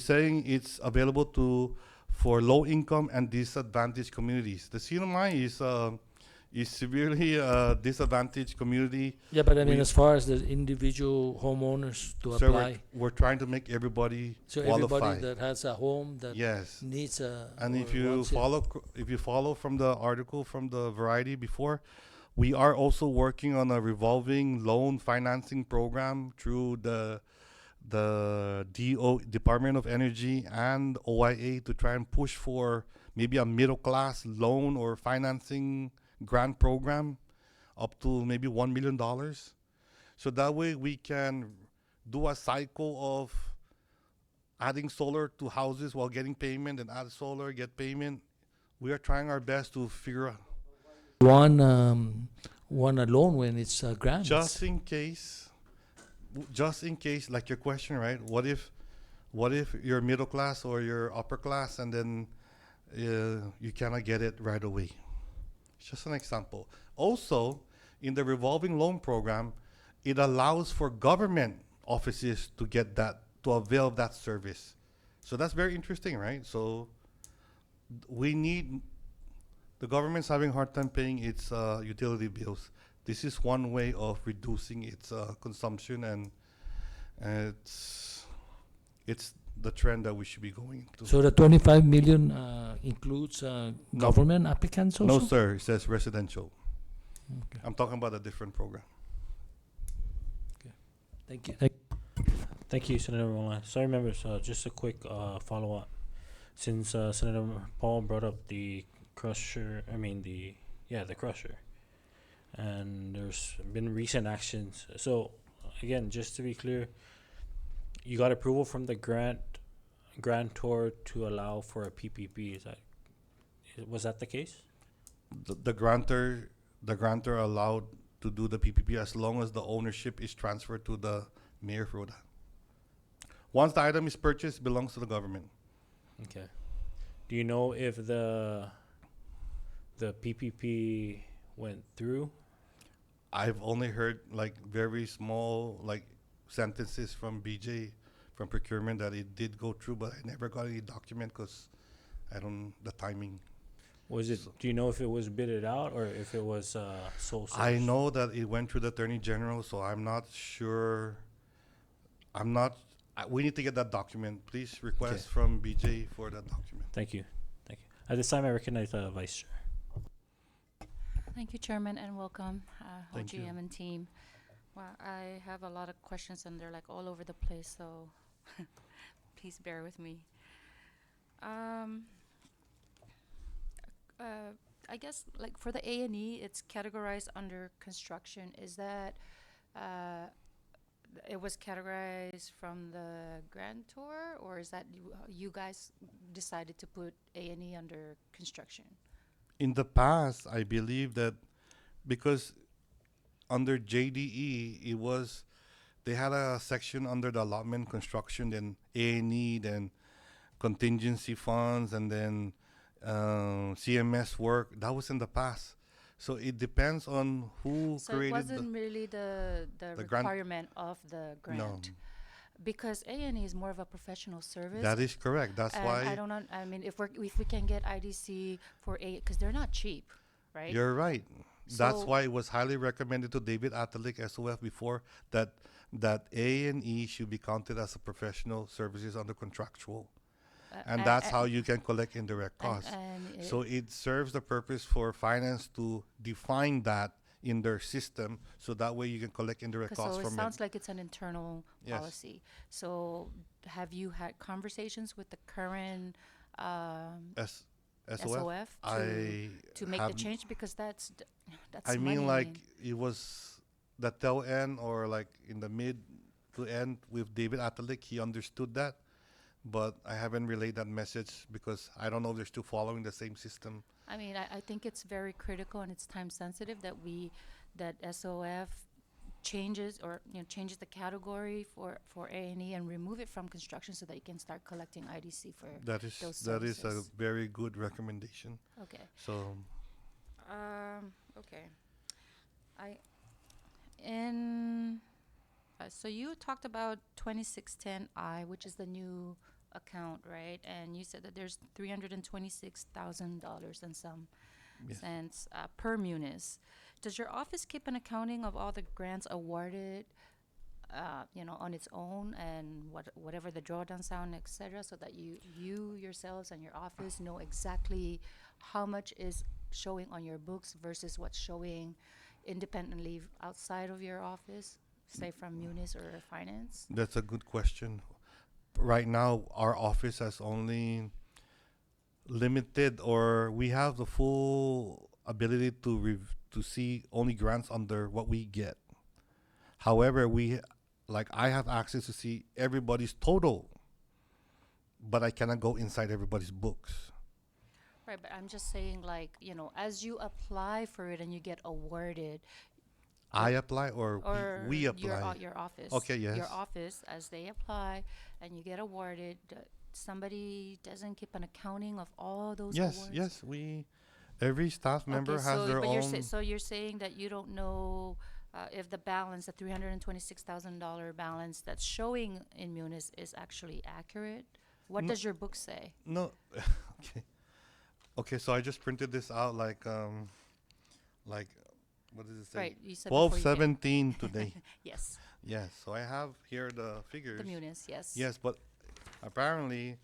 saying it's available for low income and disadvantaged communities. The CNMI is severely disadvantaged community. yeah, but I mean, We- as far as the individual homeowners to Sir, apply, we're trying to make everybody so qualified. everybody that has a home that Yes. needs a And or if you wants it. if you follow from the article from the Variety before, we are also working on a revolving loan financing program through the Department of Energy and OIA to try and push for maybe a middle class loan or financing grant program up to maybe $1 million. So that way we can do a cycle of adding solar to houses while getting payment, and add solar, get payment. We are trying our best to figure out, One a loan when it's grants. just in case, like your question, right? What if you're middle class or you're upper class, and then you cannot get it right away? It's just an example. Also, in the revolving loan program, it allows for government offices to get that, to avail of that service. So that's very interesting, right? So the government's having a hard time paying its utility bills. This is one way of reducing its consumption, and it's the trend that we should be going to. So the 25 million includes government applicants also? No, sir. It says residential. Okay. I'm talking about a different program. Thank you. Thank you, Senator Molan. Sorry, members. Just a quick follow-up. Since Senator Paul brought up the crusher, the crusher, and there's been recent actions. So, again, just to be clear, you got approval from the grantor to allow for a PPP. Was that the case? The grantor allowed to do the PPP as long as the ownership is transferred to the mayor for that. Once the item is purchased, it belongs to the government. Okay. Do you know if the PPP went through? I've only heard like very small like sentences from BJ from procurement that it did go through, but I never got any document because the timing. Was it? Do you know if it was bidded out or if it was sole source? I know that it went through the Attorney General, so I'm not sure. We need to get that document. Please request from BJ for that document. Thank you. At this time, I recognize the Vice Chair. Thank you, Chairman, and welcome, Thank you. OGM and team. Well, I have a lot of questions, and they're like all over the place, so please bear with me. I guess, like for the A&E, it's categorized under construction. Is that it was categorized from the grantor, or is that you guys decided to put A&E under construction? In the past, I believe that because under JDE, they had a section under the allotment construction, then A&E, then contingency funds, and then CMS work. That was in the past. So it depends on who So created it wasn't really the grant- requirement of the grant. No, Because A&E is more of a professional service. that is correct. That's and why I don't know. I mean, if we can get IDC for because they're not cheap, right? you're right. That's So- why it was highly recommended to David Atalik, SOF, before that A&E should be counted as a professional services under contractual. And that's how you can collect indirect costs. So it serves the purpose for finance to define that in their system, so that way you can collect indirect costs so it from sounds like it's an internal Yes. policy. So have you had conversations with the current SOF. SOF to make the have- change? Because that's I mean, money. like it was the tail end or like in the mid to end with David Atalik. He understood that, but I haven't relayed that message because I don't know if they're still following the same system. I mean, I think it's very critical and it's time sensitive that SOF changes the category for A&E and remove it from construction so that you can start collecting IDC for That is those that is a services. very good recommendation. Okay. So Okay. So you talked about 2610I, which is the new account, right? And you said that there's $326,000 and some Yes. cents per munis. Does your office keep an accounting of all the grants awarded, on its own, and whatever the drawdown sound, et cetera, so that you yourselves and your office know exactly how much is showing on your books versus what's showing independently outside of your office, say from munis or finance? that's a good question. Right now, our office has only limited, or we have the full ability to see only grants under what we get. However, I have access to see everybody's total, but I cannot go inside everybody's books. Right, but I'm just saying, as you apply for it and you get awarded, I apply or we apply? your office. Okay, yes. Your office, as they apply and you get awarded, somebody doesn't keep an accounting of all those awards? Yes. Every staff member Okay, has their own. So you're saying that you don't know if the balance, the $326,000 balance that's showing in Munis is actually accurate? What No. does your book say? No, okay. Okay, so I just printed this out like what does it say? Right, you said before you get- 12/17 today. Yes, Yes, so I have here the figures. the Munis, yes. Yes, but apparently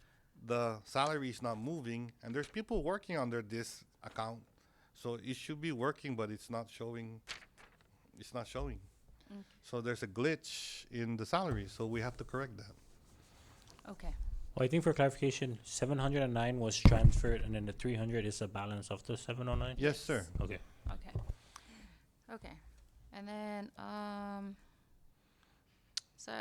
the salary is not moving, and there's people working under this account, so it should be working, but it's not showing. It's not showing. Mm. So there's a glitch in the salary, so we have to correct that. Okay. Well, I think for clarification, 709 was transferred, and then the 300 is the balance of the 709. Yes, sir. Okay. Okay. Okay. And then, so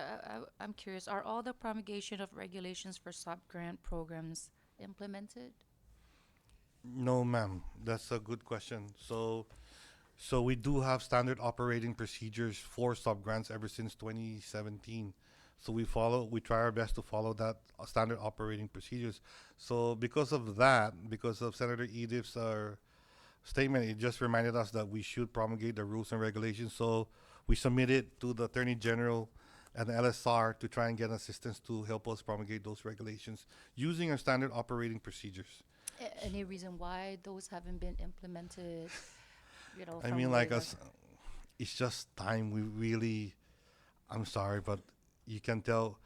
I'm curious, are all the promulgation of regulations for sub-grant programs implemented? No, ma'am. That's a good question. So we do have standard operating procedures for sub-grants ever since 2017. So we try our best to follow that standard operating procedures. So because of that, because of Senator Edith's statement, it just reminded us that we should promulgate the rules and regulations. So we submitted to the Attorney General and the LSR to try and get assistance to help us promulgate those regulations using our standard operating procedures. Any reason why those haven't been implemented, I from mean, way like back? us, it's just time. We really, I'm sorry, but you can tell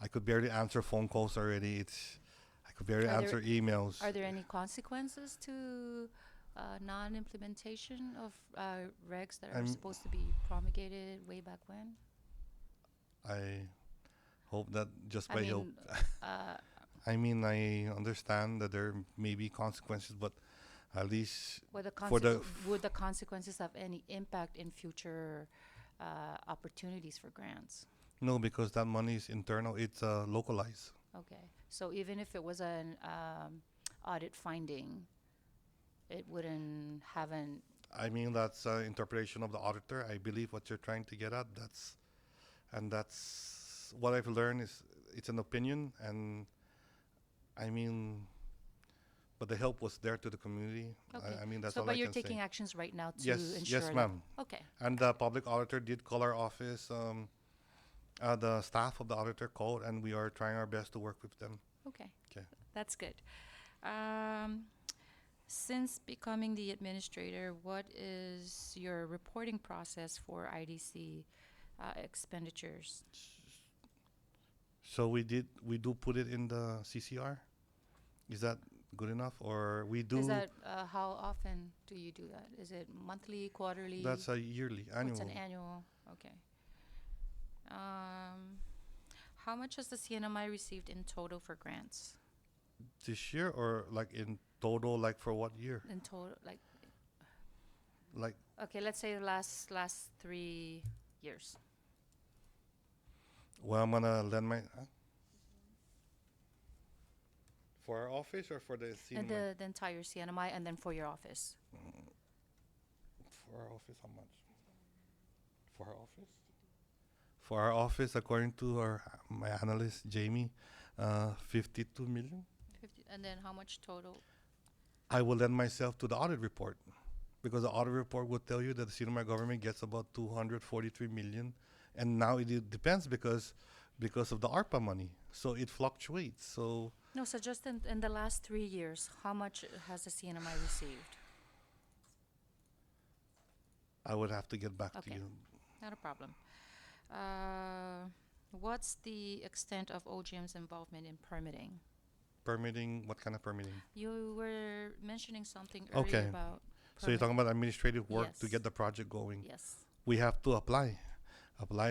I could barely answer phone calls already. I could barely Are there- answer emails. Are there any consequences to non-implementation of regs that are I'm- supposed to be promulgated way back when? I hope that just I by help. mean, uh, I mean, I understand that there may be consequences, but at least would the, for the would the consequences have any impact in future opportunities for grants? no, because that money is internal. It's localized. Okay, so even if it was an audit finding, it wouldn't have an, I mean, that's interpretation of the auditor. I believe what you're trying to get at. That's what I've learned is it's an opinion, and I mean, but the help was there to the community. okay. I mean, that's So, all but I you're can taking say. actions right now to Yes, ensure yes, that- ma'am. Okay, And the public auditor did call our office. The staff of the auditor called, and we are trying our best to work with them. okay. Okay. That's good. Since becoming the administrator, what is your reporting process for IDC expenditures? So we do put it in the CCR. Is that good enough, or we do? Is that, how often do you do that? Is it monthly, quarterly? That's a yearly, Oh, annual. it's an annual, okay. How much has the CNMI received in total for grants? This year, or like in total, like for what year? In total, Like okay, let's say the last 3 years. well, I'm gonna lend my. For our office or for the And CNMI? the entire CNMI, and then for your office. For our office, how much? For our office? For our office, according to my analyst Jamie, 52 million. 50, and then how much total? I will lend myself to the audit report, because the audit report will tell you that the CNMI government gets about 243 million, and now it depends because of the ARPA money, so it fluctuates. So No, so just in the last 3 years, how much has the CNMI received? I would have to get back to Okay. you. Not a problem. What's the extent of OGM's involvement in permitting? Permitting, what kind of permitting? You were mentioning something Okay. earlier about So you're talking about administrative work to Yes. get the project going. Yes. We have to apply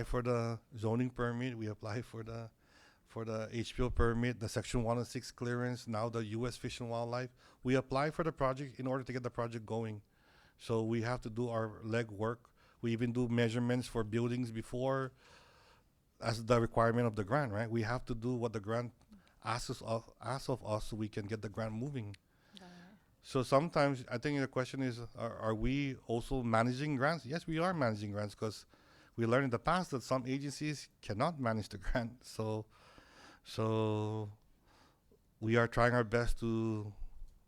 for the zoning permit. We apply for the HPO permit, the Section 106 clearance, now the U.S. Fish and Wildlife. We apply for the project in order to get the project going. So we have to do our leg work. We even do measurements for buildings before, as the requirement of the grant, right? We have to do what the grant asks of us so we can get the grant moving. Got it. So sometimes I think the question is, are we also managing grants? Yes, we are managing grants, because we learned in the past that some agencies cannot manage the grant. So we are trying our best to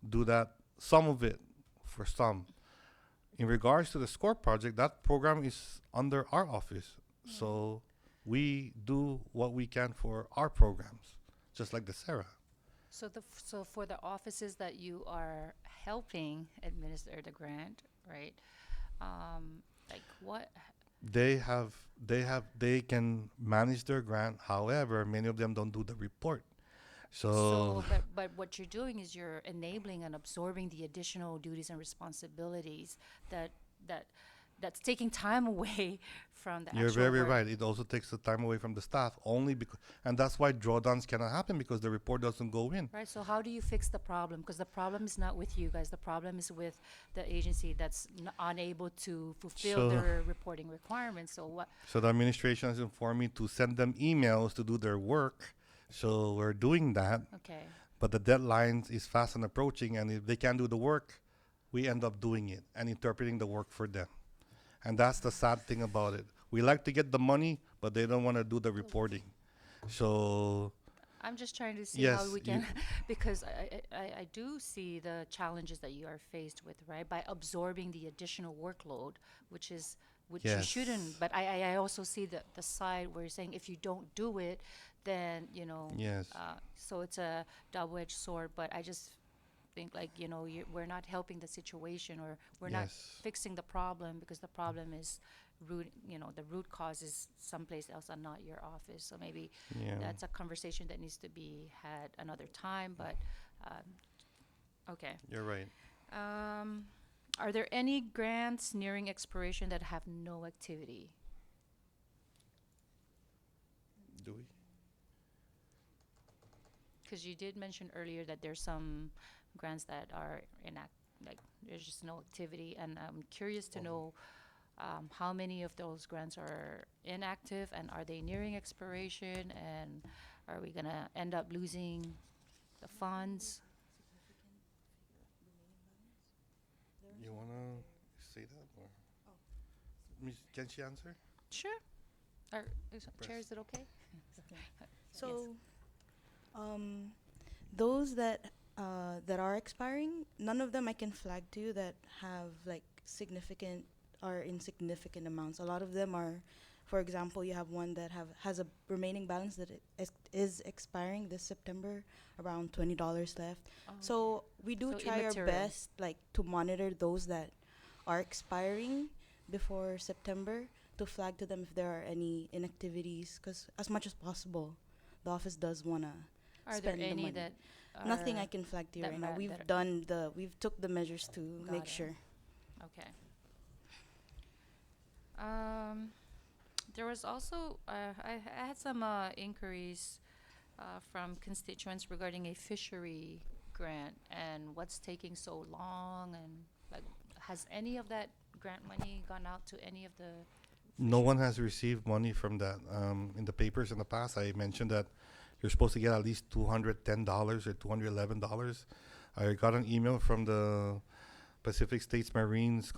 do that, some of it for some. In regards to the SCORE project, that program is under our office. So we do what we can for our programs, just like the SARA. So so for the offices that you are helping administer the grant, right? Like they can manage their grant. However, many of them don't do the report. So But what you're doing is you're enabling and absorbing the additional duties and responsibilities that that that's taking time away from the you're actual very work. right. It also takes the time away from the staff only because, and that's why drawdowns cannot happen because the report doesn't go in. Right, so how do you fix the problem? Because the problem is not with you guys, the problem is with the agency that's unable to fulfill So- their reporting requirements, so what, So the administration has informed me to send them emails to do their work. So we're doing that, okay. but the deadline is fast and approaching, and if they can't do the work, we end up doing it and interpreting the work for them. And that's the sad thing about it. We like to get the money, but they don't want to do the reporting. So I'm just trying to see how Yes, we you- can, because I do see the challenges that you are faced with, right? By absorbing the additional workload, which you Yes. shouldn't, but I also see the side where you're saying if you don't do it, then, yes, so it's a double-edged sword, but I just think like, we're not helping the situation, or we're not yes, fixing the problem, because the problem is the root cause is someplace else and not your office. So maybe yeah. that's a conversation that needs to be had another time, but, okay. You're right. Are there any grants nearing expiration that have no activity? Do we? Because you did mention earlier that there's some grants that are like, there's just no activity, and I'm curious to know, how many of those grants are inactive, and are they nearing expiration, and are we gonna end up losing the funds? You wanna say that or? Can she answer? Sure. Chair, Press. is it okay? So, um, those that are expiring, none of them I can flag to you that have like significant or insignificant amounts. A lot of them are, for example, you have one that has a remaining balance that is expiring this September, around $20 left. So we do So try our immaterial. best, like, to monitor those that are expiring before September, to flag to them if there are any inactivities, because as much as possible, the office does wanna Are there spend the any money. that are? Nothing I can flag to you that right now. ma- We've that are- we've took the measures to Got make it. sure. Okay. There was also, I had some inquiries from constituents regarding a fishery grant and what's taking so long, and like, has any of that grant money gone out to any of the? No one has received money from that. In the papers in the past, I mentioned that you're supposed to get at least $210 or $211. I got an email from the Pacific States Marines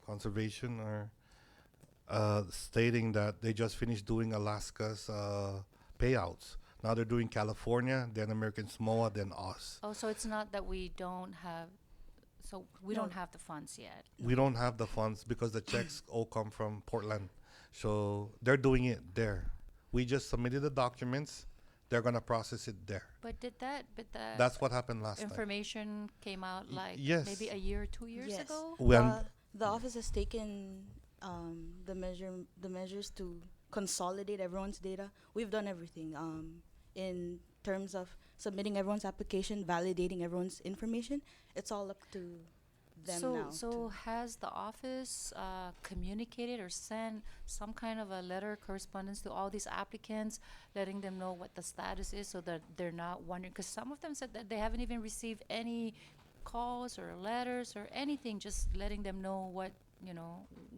Conservation, or stating that they just finished doing Alaska's payouts. Now they're doing California, then American Samoa, then us. Oh, so it's not that we don't have, so we No. don't have the funds yet. We don't have the funds because the checks all come from Portland. So they're doing it there. We just submitted the documents. They're going to process it there. But That's what happened last time. information came out like yes. maybe a year or 2 years Yes. ago? When The office has taken the measures to consolidate everyone's data. We've done everything in terms of submitting everyone's application, validating everyone's information. It's all up to them now. So has the office communicated or sent some kind of a letter correspondence to all these applicants, letting them know what the status is, so that they're not wondering? Because some of them said that they haven't even received any calls or letters or anything, just letting them know what,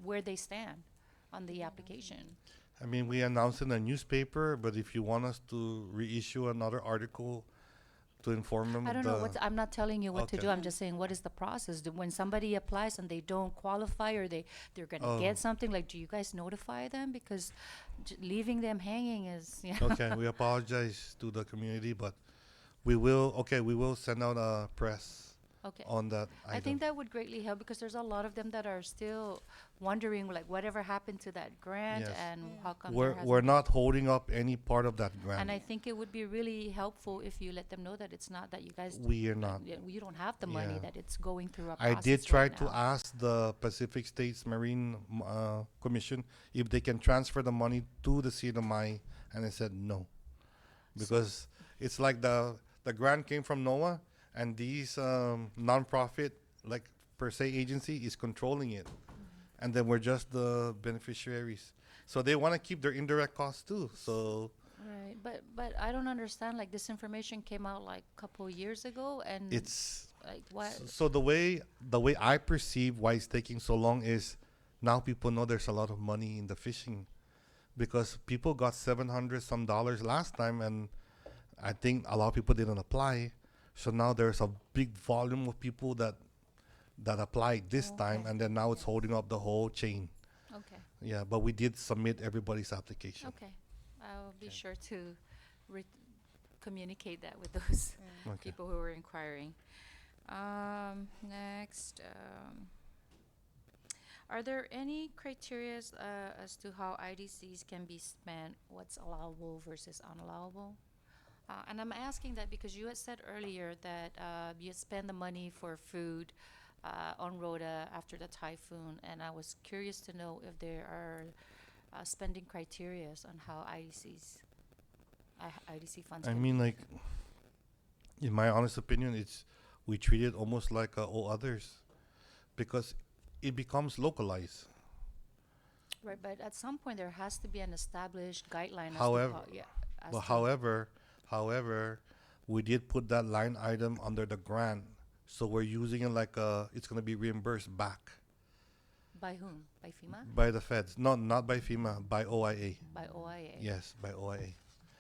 where they stand on the application. I mean, we announced in the newspaper, but if you want us to reissue another article to inform them I of don't know I'm not telling you what to Okay. do. I'm just saying, what is the process? When somebody applies and they don't qualify, or they're gonna Oh. get something, like, do you guys notify them? Because leaving them hanging is, Okay, we apologize to the community, but we will send out a press Okay. on that I item. think that would greatly help because there's a lot of them that are still wondering, like, whatever happened to that grant Yes. and Yeah. how come there We're hasn't. not holding up any part of that grant. And I think it would be really helpful if you let them know that it's not that you guys, We are not. you don't have the money, Yeah. that it's going through a I process did try right to now. ask the Pacific States Marine Commission if they can transfer the money to the CNMI, and they said no, because it's like the grant came from NOAA, and these nonprofit, like per se agency, is controlling it, and then we're just the beneficiaries. So they want to keep their indirect costs too. So Right, but I don't understand. Like, this information came out like a couple years ago, and it's like what? so the way I perceive why it's taking so long is now people know there's a lot of money in the fishing, because people got 700 some dollars last time, and I think a lot of people didn't apply. So now there's a big volume of people that applied this time, Okay. and then now it's holding up the whole chain. Okay, Yeah, but we did submit everybody's application. okay. I'll be Okay. sure to communicate that with those Yeah. Okay. people who were inquiring. Next, are there any criterias as to how IDCs can be spent? What's allowable versus unallowable? And I'm asking that because you had said earlier that you spend the money for food on Rhoda after the typhoon, and I was curious to know if there are spending criterias on how IDC funds. I can mean, be- like, in my honest opinion, it's we treat it almost like all others, because it becomes localized. right, but at some point there has to be an established guideline. However- as to how, yeah, as But to- however, we did put that line item under the grant, so we're using it like it's gonna be reimbursed back by whom? By FEMA? by the feds. No, not by FEMA, by OIA. By OIA? Yes, by OIA.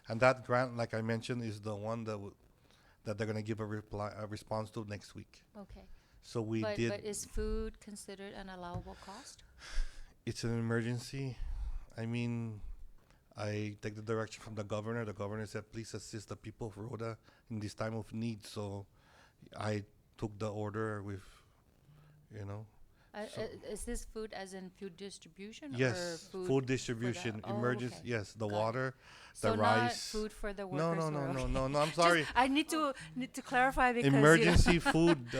And that grant, like I mentioned, is the one that they're gonna give a response to next week. Okay. So we But did. is food considered an allowable cost? It's an emergency. I mean, I take the direction from the governor. The governor said, please assist the people of Rhoda in this time of need. So I took the order with, you know. So- Is this food as in food distribution? Or Yes, food food distribution, oh, emergency. okay. Yes, the Got it. water, So the not rice. food for the No, workers? no, no, or- no, okay. no, no. I'm Just- sorry. I need to clarify because Emergency food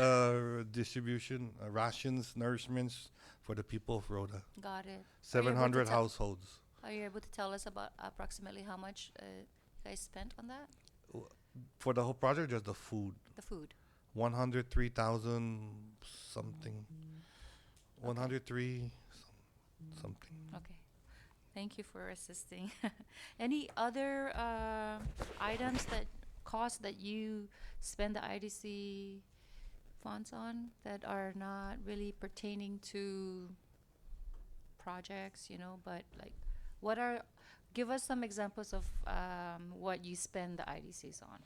distribution, rations, nourishments for the people of Rhoda. Got it. 700 tell- households. Are you able to tell us about approximately how much you guys spent on that? For the whole project, just the food. The food. 103,000 something. 103 something. Okay. Thank you for assisting. Any other items that cost that you spend the IDC funds on that are not really pertaining to projects, but like give us some examples of what you spend the IDCs on.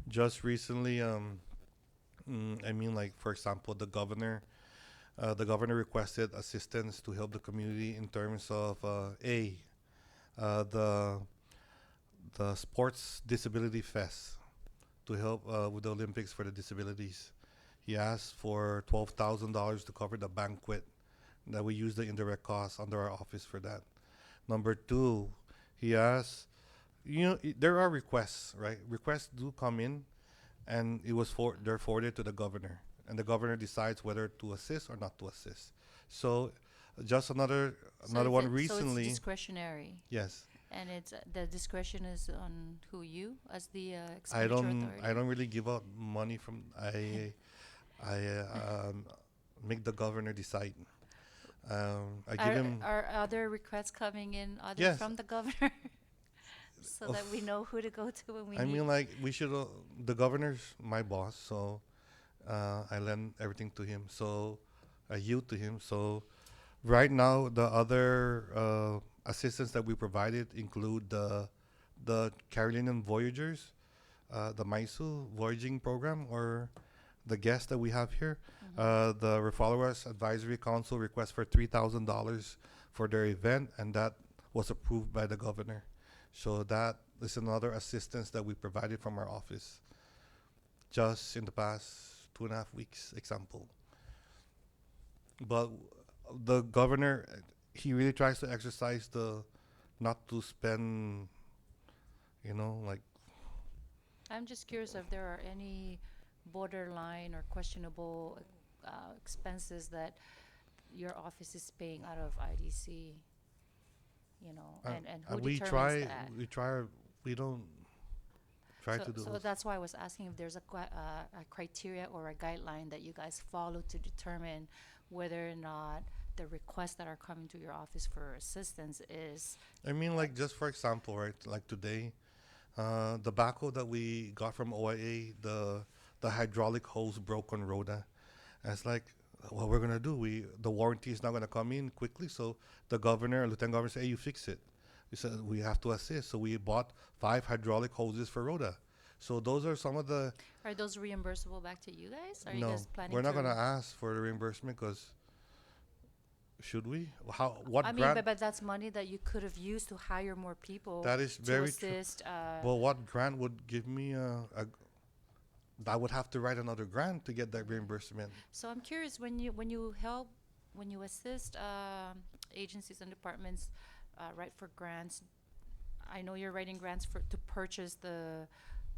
Just recently, I mean, like, for example, the governor requested assistance to help the community in terms of the sports disability fest to help with the Olympics for the disabilities. He asked for $12,000 to cover the banquet, that we use the indirect costs under our office for that. Number two, he asked, there are requests, right? Requests do come in, and they're forwarded to the governor, and the governor decides whether to assist or not to assist. So, just another So one So recently. it's discretionary, Yes, and it's the discretion is on you as the I expenditure don't authority. really give out money from I make the governor decide. I give him. Are other requests coming in other Yes. from the governor? So Of- that we know who to go to when we I need. mean, like, we should. The governor's my boss, so I lend everything to him. So I yield to him. So right now, the other assistance that we provided include the Carolinian Voyagers, the MISU voyaging program, or the guests that we have here. The Refollowers Advisory Council request for $3,000 for their event, and that was approved by the governor. So that is another assistance that we provided from our office. just in the past 2.5 weeks, example. But the governor, he really tries to exercise the not to spend, like I'm just curious if there are any borderline or questionable expenses that your office is paying out of IDC, and who we determines try, that? we don't try So, to do so those. that's why I was asking if there's a criteria or a guideline that you guys follow to determine whether or not the requests that are coming to your office for assistance is I mean, like, just for example, right? Like today, the backhoe that we got from OIA, the hydraulic hose broke on Rhoda. And it's like, what we're gonna do? The warranty is not gonna come in quickly, so the governor, lieutenant governor, said, "Hey, you fix it." We said we have to assist, so we bought 5 hydraulic hoses for Rhoda. So those are some of the. are those reimbursable back to you guys? Are you No, guys planning we're not to? gonna ask for the reimbursement because should we? How? What I mean, grant? but that's money that you could have used to hire more people That is to very true. assist. Well, what grant would give me I would have to write another grant to get that reimbursement. So I'm curious, when you assist agencies and departments write for grants. I know you're writing grants to purchase the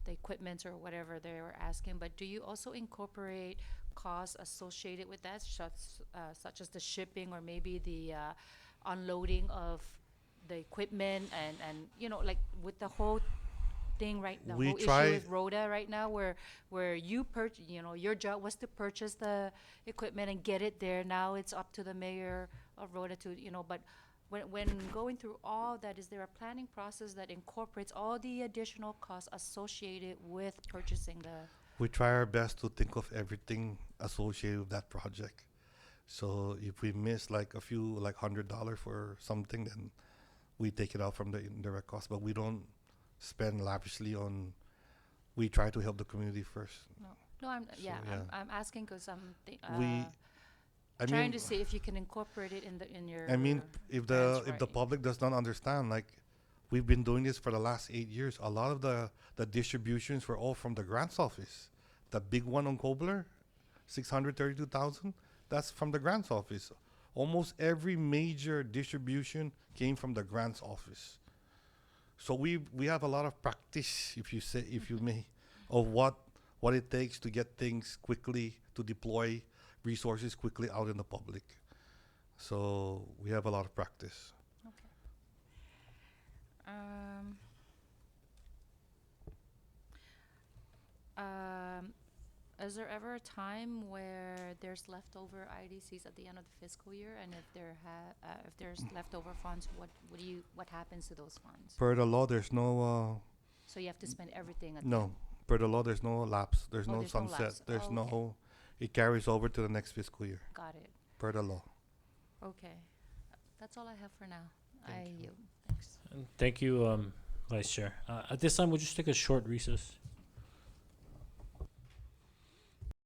equipment or whatever they were asking, but do you also incorporate costs associated with that, such as the shipping or maybe the unloading of the equipment and like with the whole thing, right? The We whole issue try. with Rhoda right now, where your job was to purchase the equipment and get it there. Now it's up to the mayor of Rhoda to, but when going through all that, is there a planning process that incorporates all the additional costs associated with purchasing the? We try our best to think of everything associated with that project. So if we miss like a few, like $100 for something, then we take it out from the indirect cost. But we don't spend lavishly on. We try to help the community first. No, So, yeah. I'm asking because We, I trying mean, to see if you can incorporate it in your. I mean, if grants the writing. public does not understand, like, we've been doing this for the last 8 years. A lot of the distributions were all from the grants office. The big one on Kobler, 632,000. That's from the grants office. Almost every major distribution came from the grants office. So we have a lot of practice, if you may, of what it takes to get things quickly, to deploy resources quickly out in the public. So we have a lot of practice. Okay. Um, is there ever a time where there's leftover IDCs at the end of the fiscal year, and if there's leftover funds, what happens to those funds? Per the law, there's no So you have to spend everything at the no. end. Per the law, there's no lapse. There's Oh, no there's no sunset. lapse. There's Oh, okay. no. It carries over to the next fiscal year. Got it. Per the law. Okay. That's all I have for now. Thank you. yield. Thanks. And thank you, Vice Chair. At this time, we'll just take a short recess.